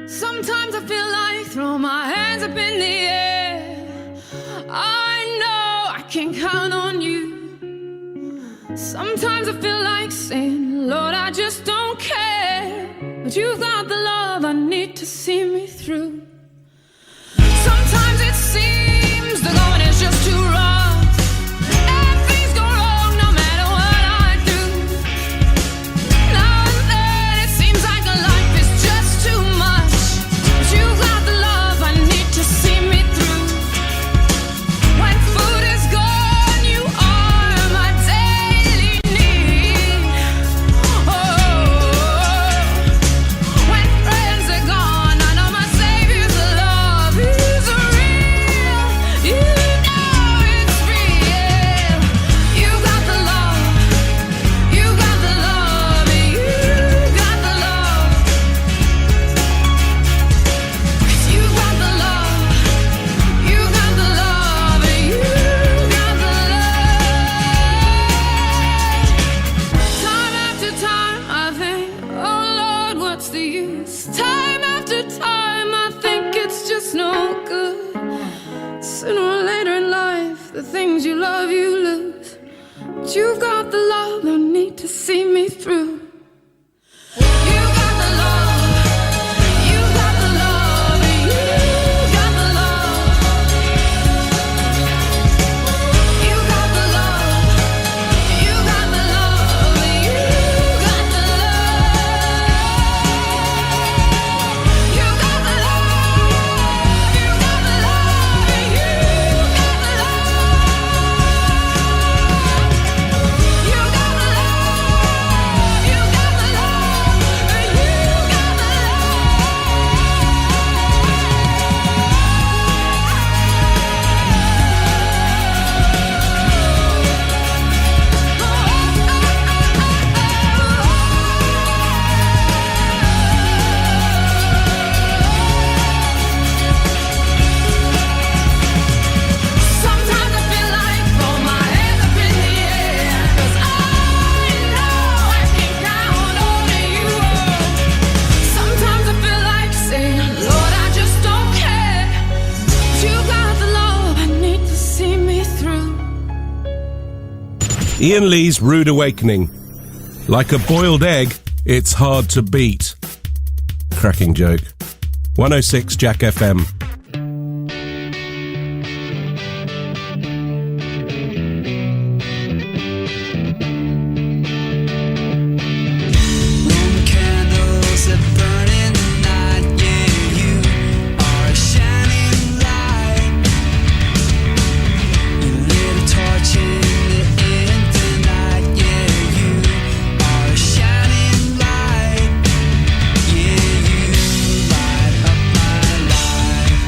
Sometimes I feel like throw my hands up in the air. I know I can count on you. Sometimes I feel like saying, Lord, I just don't care. But you've got the love I need to see me through. Sometimes it seems the going is just too rough. And things go wrong no matter what I do. Now and then it seems like life is just too much. But you've got the love I need to see me through. When food is gone, you are my daily need. When friends are gone, I know my Savior's love is real. You know it's real. You got the love. You got the love. You got the love. 'Cause you got the love. You got the love. You got the love. Time after time I think, oh Lord, what's the use? Time after time I think it's just no good. Sooner or later in life, the things you love you lose. But you've got the love I need to see me through. You got the love. You got the love. You got the love. You got the love. You got the love. You got the love. You got the love. You got the love. You got the love. You got the love. You got the Sometimes I feel like throw my hands up in the air. 'Cause I know I can count on you. Sometimes I feel like saying, Lord, I just don't care. But you got the love I need to see me through. Iain Lee's Rude Awakening. Like a boiled egg, it's hard to beat. Cracking joke. 106 Jack FM. Candles that burn in the night, yeah, you are a shining light. You lit a torch in the empty night, yeah, you are a shining light. Yeah, you light up my life.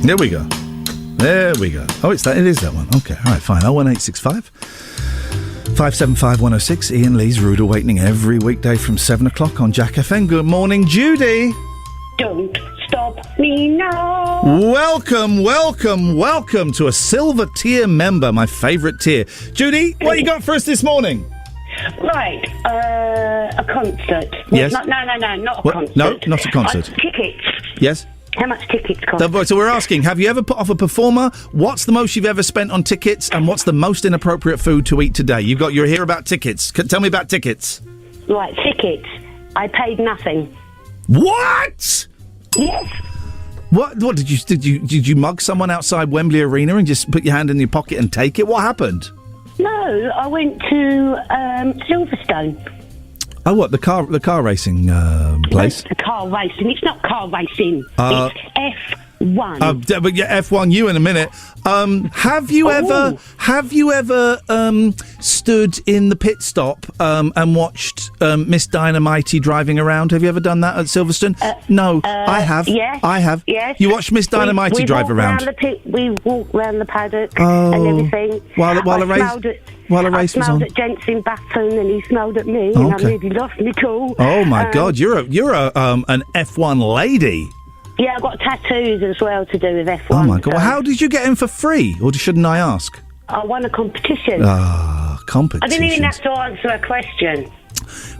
There we go. There we go. Oh, it's that. It is that one. Okay, all right, fine. 01865 575 106. Iain Lee's Rude Awakening every weekday from 7 o'clock on Jack FM. Good morning, Judy. Don't stop me now. Welcome to a silver tier member, my favourite tier. Judy, what you got for us this morning? Right, a concert. Yes. No, not a What? concert. No, not a concert. Tickets. Yes? How much tickets cost? So we're asking, have you ever put off a performer? What's the most you've ever spent on tickets? And what's the most inappropriate food to eat today? You're here about tickets. Tell me about tickets. Right, tickets. I paid nothing. What? Yes. What did you mug someone outside Wembley Arena and just put your hand in your pocket and take it? What happened? No, I went to Silverstone. Oh, what, the car racing place? The car racing. It's not car racing. It's F1. But yeah, F1. You in a minute. Have you ever stood in the pit stop and watched Miss Dynamite driving around? Have you ever done that at Silverstone? No, I have. Yes, I have. Yes. You watched Miss Dynamite drive around. We walked round the paddock Oh. and everything. While the race was smelled on. at Jensen Button and he smelled at me and I Okay. nearly lost me cool. Oh my God, you're an F1 lady. Yeah, I've got tattoos as well to do with F1. Oh my God, well, so how did you get in for free, or shouldn't I ask? I won a competition. Competition. I didn't even have to answer a question.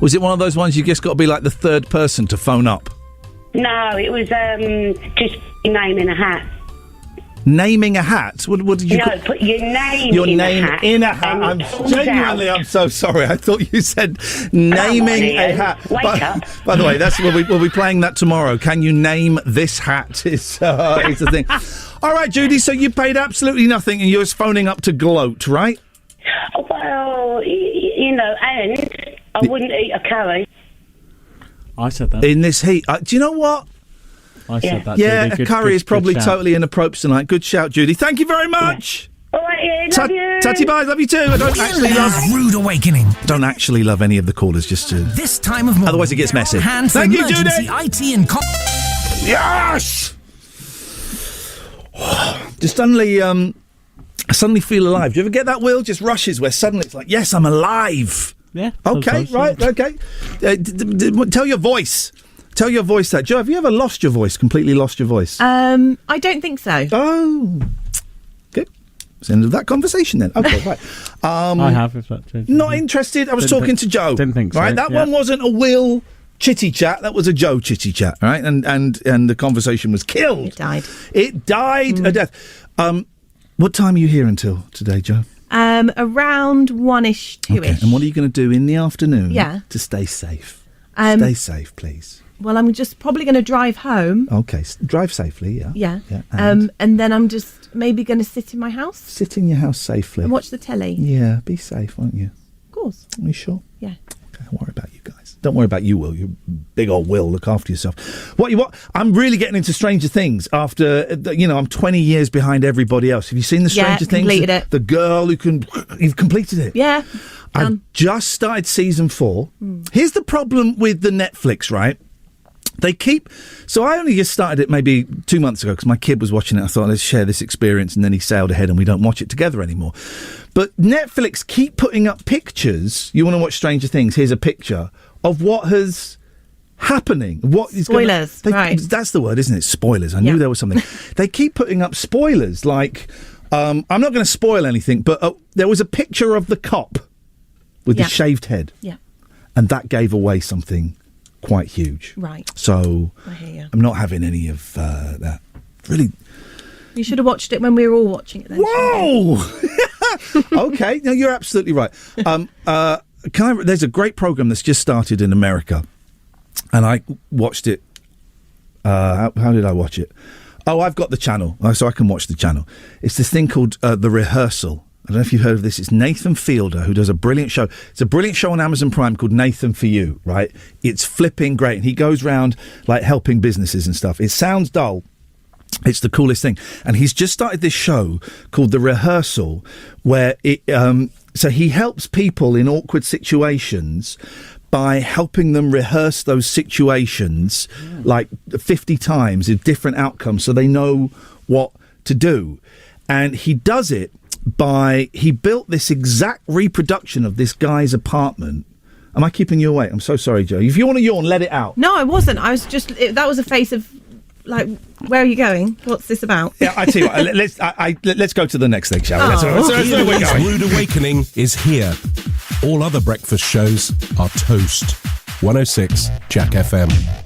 Was it one of those ones you just got to be like the third person to phone up? No, it was just your name in a hat. Naming a hat? What did you? No, put your name Your in name a hat. in a hat. I'm genuinely, I'm so sorry. I thought you said naming a hat. Wake up. By the way, that's we'll be playing that tomorrow. Can you name this hat? Is the thing. All right, Judy. So you paid absolutely nothing, and you're just phoning up to gloat, right? Well, and I wouldn't eat a curry. I said that. In this heat. Do you know what? I said that. Yeah, Judy. a curry is probably shout. totally inappropriate tonight. Good shout, Judy. Thank you very much. All right, yeah, love you. Tatty bye, love you too. I don't actually love Rude Awakening. Don't actually love any of the callers, just to. This time of morning. Otherwise, it gets messy. Hand for Thank you, emergency Judy. IT and Yes. Just suddenly, I suddenly feel alive. Do you ever get that, Will? Just rushes where suddenly it's like, yes, I'm alive. Yeah. Okay, right. Okay. Tell your voice. Tell your voice that. Joe, have you ever lost your voice? Completely lost your voice? I don't think so. Oh. Good. It's the end of that conversation then. Okay, right. I have, if that changes. Not interested. I was talking to Joe. Didn't think so. Right, that one wasn't a Will chitty chat. That was a Joe chitty chat. Right, and the conversation was killed. It died a death. What time are you here until today, Joe? Around 1ish, 2ish. Okay. And what are you going to do in the afternoon? Yeah. To stay safe. Stay safe, please. Well, I'm just probably going to drive home. Okay, drive safely. Yeah. Yeah. And then I'm just maybe going to sit in my house. sit in your house safely And watch the telly. Yeah, be safe, won't you? Of course. Are you sure? Yeah. Okay, don't worry about you guys. Don't worry about you, Will. You big old Will. Look after yourself. What? I'm really getting into Stranger Things after, I'm 20 years behind everybody else. Have you seen the Stranger Things? Completed it. The girl who you've completed it. Yeah. I've just started season 4. Here's the problem with the Netflix, right? So I only just started it maybe 2 months ago because my kid was watching it. I thought, let's share this experience, and then he sailed ahead and we don't watch it together anymore. But Netflix keep putting up pictures. You want to watch Stranger Things? Here's a picture of what has happening. What is spoilers, right. That's the word, isn't it? Spoilers. I knew there was something. They keep putting up spoilers like, I'm not going to spoil anything, but there was a picture of the cop with the shaved head. Yeah. And that gave away something quite huge. Right. So I hear you. I'm not having any of that. Really. You should have watched it when we were all watching it then. Whoa! Okay, no, you're absolutely right. There's a great program that's just started in America, and I watched it. How did I watch it? Oh, I've got the channel, so I can watch the channel. It's this thing called The Rehearsal. I don't know if you've heard of this. It's Nathan Fielder, who does a brilliant show. It's a brilliant show on Amazon Prime called Nathan For You, right? It's flipping great. And he goes around, like, helping businesses and stuff. It sounds dull. It's the coolest thing. And he's just started this show called The Rehearsal, where so he helps people in awkward situations by helping them rehearse those situations like 50 times with different outcomes so they know what to do. And he does it he built this exact reproduction of this guy's apartment. Am I keeping you awake? I'm so sorry, Joe. If you want to yawn, let it out. No, I wasn't. I was just... that was a face of, like, where are you going? What's this about? Yeah, I tell you what, let's go to the next thing, shall we? Iain Lee's Rude Awakening is here. All other breakfast shows are toast. 106 Jack FM.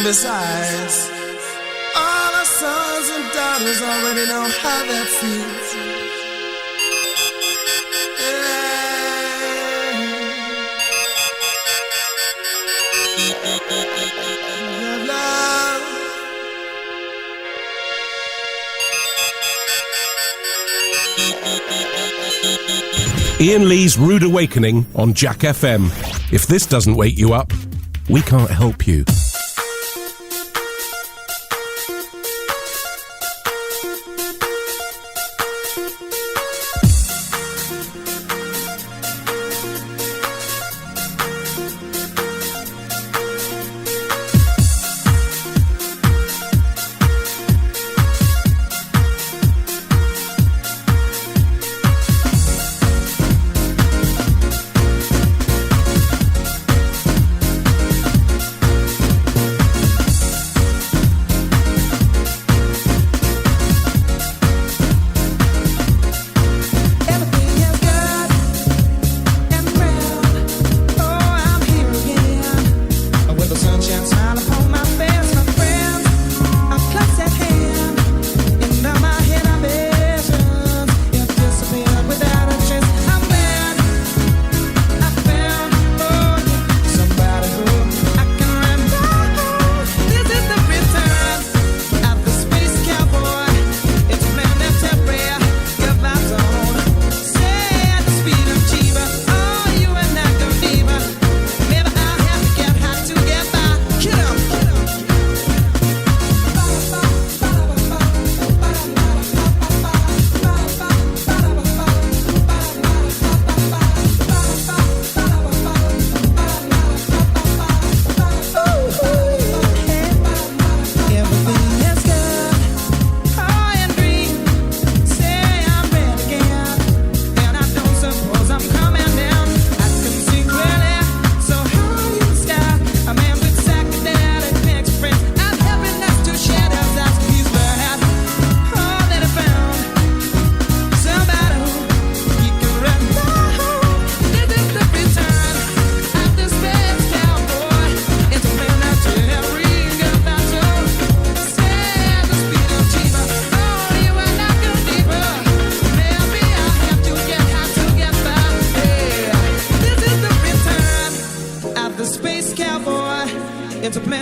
Besides, all our sons and daughters already know how that feels. Iain Lee's Rude Awakening on Jack FM. If this doesn't wake you up, we can't help you.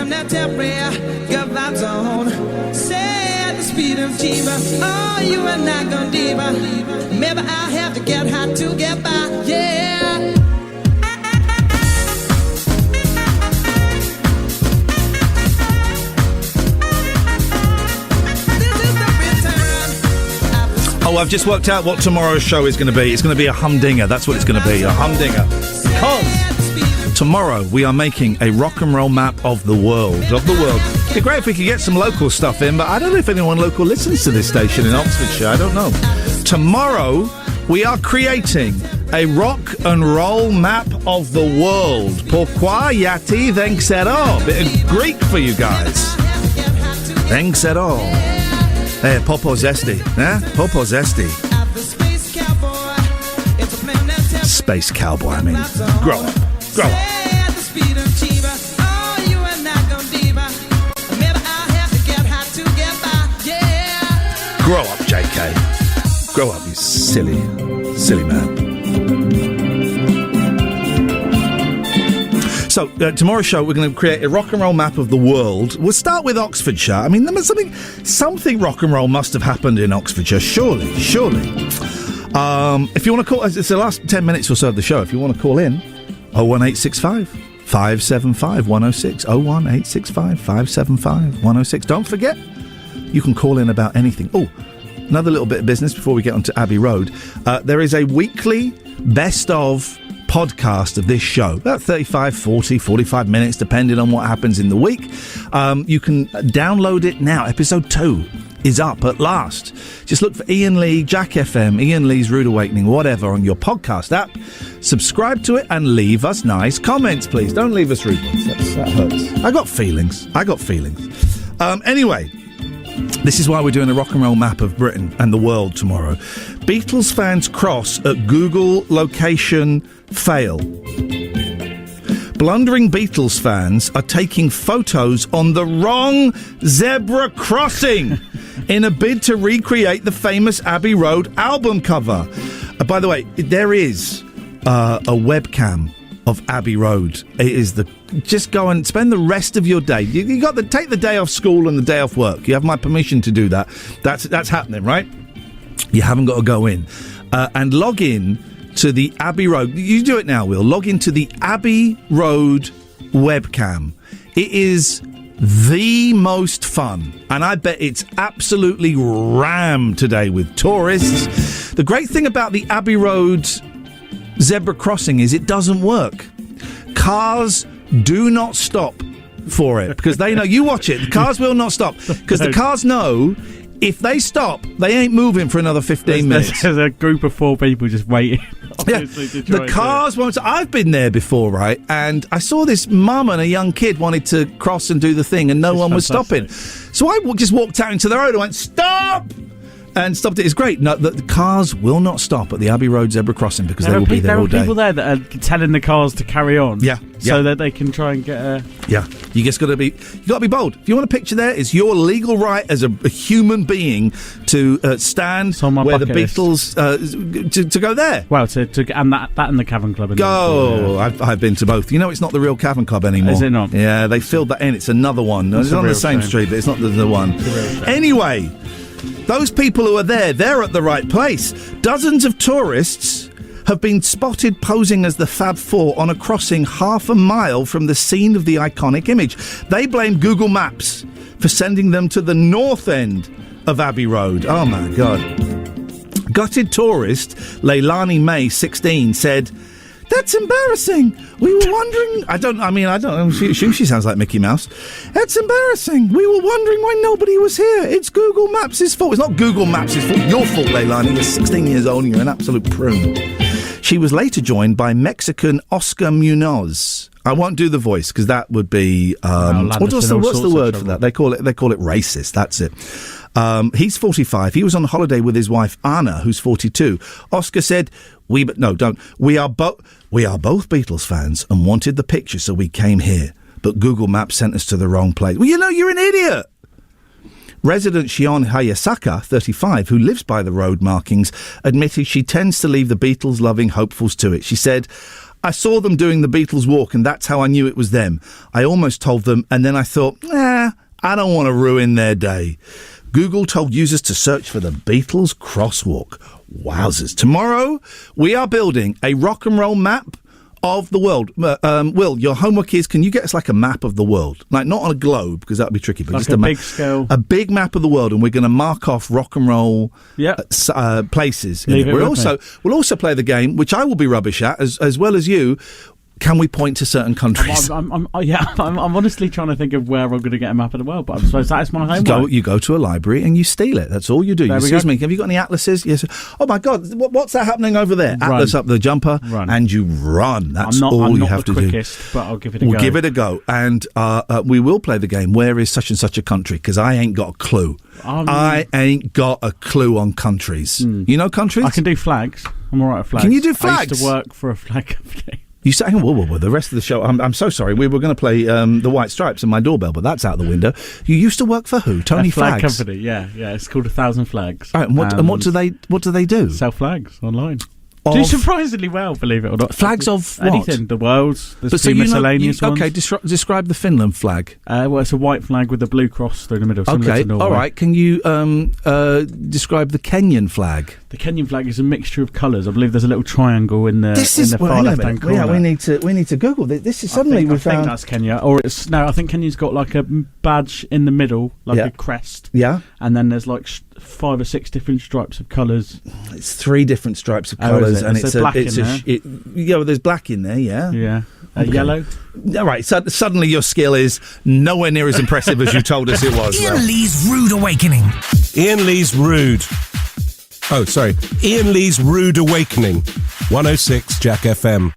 jam that temporary, good vibes on. Say at the speed of Jeeva, oh, you are not gonna diva. Maybe I'll have to get hot to get by, yeah. Oh, I've just worked out what tomorrow's show is going to be. It's going to be a humdinger. That's what it's going to be, a humdinger. Because tomorrow we are making a rock and roll map of the world. It'd be great if we could get some local stuff in, but I don't know if anyone local listens to this station in Oxfordshire. I don't know. Tomorrow we are creating a rock and roll map of the world. Pourquoi y-a-t-il vencerò? Bit of Greek for you guys. Vencerò. Popos esti, eh? Popos esti. Space cowboy, I mean. Grow up. Grow up. Grow up, JK. Grow up, you silly man. So, tomorrow's show, we're going to create a rock and roll map of the world. We'll start with Oxfordshire. I mean, something rock and roll must have happened in Oxfordshire, surely. If you want to call, it's the last 10 minutes or so of the show. If you want to call in, 01865 575 106. 01865 575 106. Don't forget, you can call in about anything. Oh, another little bit of business before we get onto Abbey Road. There is a weekly best of podcast of this show, about 35, 40, 45 minutes, depending on what happens in the week. You can download it now. Episode 2 is up at last. Just look for Iain Lee, Jack FM, Iain Lee's Rude Awakening, whatever, on your podcast app. Subscribe to it and leave us nice comments, please. Don't leave us rude ones. That hurts. I got feelings. Anyway, this is why we're doing a rock and roll map of Britain and the world tomorrow. Beatles fans cross at Google location fail. Blundering Beatles fans are taking photos on the wrong zebra crossing in a bid to recreate the famous Abbey Road album cover. By the way, there is a webcam of Abbey Road. It is just go and spend the rest of your day. You got to take the day off school and the day off work. You have my permission to do that. That's happening, right? You haven't got to go in and log in to the Abbey Road. You do it now, Will. Log into the Abbey Road webcam. It is the most fun, and I bet it's absolutely rammed today with tourists. The great thing about the Abbey Road zebra crossing is it doesn't work. Cars do not stop for it because they know. You watch it. The cars will not stop because the cars know if they stop, they ain't moving for another 15 minutes. There's a group of 4 people just waiting. Yeah, the cars won't. I've been there before, right? And I saw this mum and a young kid wanted to cross and do the thing, and no one was stopping. So I just walked out into the road and went, "Stop!" and stopped it. It's great. No, the cars will not stop at the Abbey Road zebra crossing because they will be there all day. There are people there that are telling the cars to carry on. Yeah. So that they can try and get a... Yeah. You got to be bold. If you want a picture there, it's your legal right as a human being to stand where the Beatles to go there. Well, and that and the Cavern Club. I've been to both. You know, it's not the real Cavern Club anymore. Is it not? Yeah, they filled that in. It's another one. It's on the same street, but it's not the one. Anyway, those people who are there, they're at the right place. Dozens of tourists have been spotted posing as the Fab Four on a crossing half a mile from the scene of the iconic image. They blame Google Maps for sending them to the north end of Abbey Road. Oh, my God. Gutted tourist Leilani May, 16, said, "That's embarrassing. We were wondering..." I don't assume she sounds like Mickey Mouse. "That's embarrassing. We were wondering why nobody was here. It's Google Maps' fault." It's not Google Maps' fault. Your fault, Leilani. You're 16 years old and you're an absolute prune. She was later joined by Mexican Oscar Munoz. I won't do the voice because that would be... what's the word for that? They call it racist. That's it. He's 45. He was on holiday with his wife Anna, who's 42. Oscar said, We are both Beatles fans and wanted the picture, so we came here. But Google Maps sent us to the wrong place. Well, you're an idiot. Resident Shion Hayasaka, 35, who lives by the road markings, admitted she tends to leave the Beatles-loving hopefuls to it. She said, I saw them doing the Beatles walk, and that's how I knew it was them. I almost told them, and then I thought, I don't want to ruin their day. Google told users to search for the Beatles crosswalk. Wowzers. Tomorrow, we are building a rock and roll map of the world. Will, your homework is, can you get us like a map of the world? Like, not on a globe, because that would be tricky, but like just a big scale. A big map of the world, and we're going to mark off rock and roll places. We'll also play the game, which I will be rubbish at, as well as you. Can we point to certain countries? I'm honestly trying to think of where I'm going to get a map of the world, but I suppose that is my homework. You go to a library and you steal it. That's all you do. Excuse me, have you got any atlases? Yes. Oh my God, what's that happening over there? Run. Atlas up the jumper, and you run. That's all you have to do. I'm not the quickest, but I'll give it a go. We'll give it a go, and we will play the game. Where is such and such a country? Because I ain't got a clue. I ain't got a clue on countries. You know countries? I can do flags. I'm all right at flags. Can you do flags? I used to work for a flag company. You say, hang on, whoa. The rest of the show, I'm so sorry. We were going to play the White Stripes and My Doorbell, but that's out the window. You used to work for who? Tony Flag Flags? Company, yeah. It's called 1,000 Flags. Right, and what do they do? Sell flags online. Do surprisingly well, believe it or not. Flags of what? Anything, the world's. There's two miscellaneous ones. Okay, describe the Finland flag. Well, it's a white flag with a blue cross through the middle. Okay, all right. Can you describe the Kenyan flag? The Kenyan flag is a mixture of colours. I believe there's a little triangle in the far left-hand corner. Yeah, we need to Google this. This is suddenly we found. I think that's Kenya, or it's no. I think Kenya's got like a badge in the middle, like a crest. Yeah, and then there's like 5 or 6 different stripes of colours. It's 3 different stripes of colours, and it's black in there. There's black in there. Yeah, yeah. Yellow. All right. So suddenly your skill is nowhere near as impressive as you told us it was. Iain Lee's Rude Awakening. Iain Lee's Rude. Oh, sorry. Iain Lee's Rude Awakening. 106 Jack FM.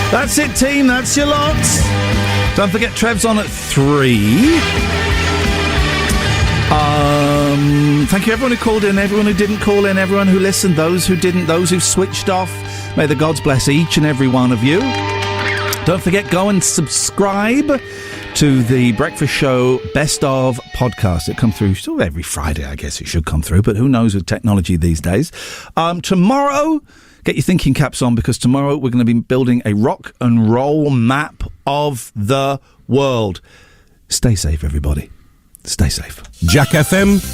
That's it, team. That's your lot. Don't forget, Trev's on at 3. Thank you, everyone who called in, everyone who didn't call in, everyone who listened, those who didn't, those who switched off. May the gods bless each and every one of you. Don't forget, go and subscribe to the Breakfast Show Best of podcast. It comes through sort of every Friday, I guess it should come through, but who knows with technology these days. Tomorrow, get your thinking caps on, because tomorrow we're going to be building a rock and roll map of the world. Stay safe, everybody. Stay safe. Jack FM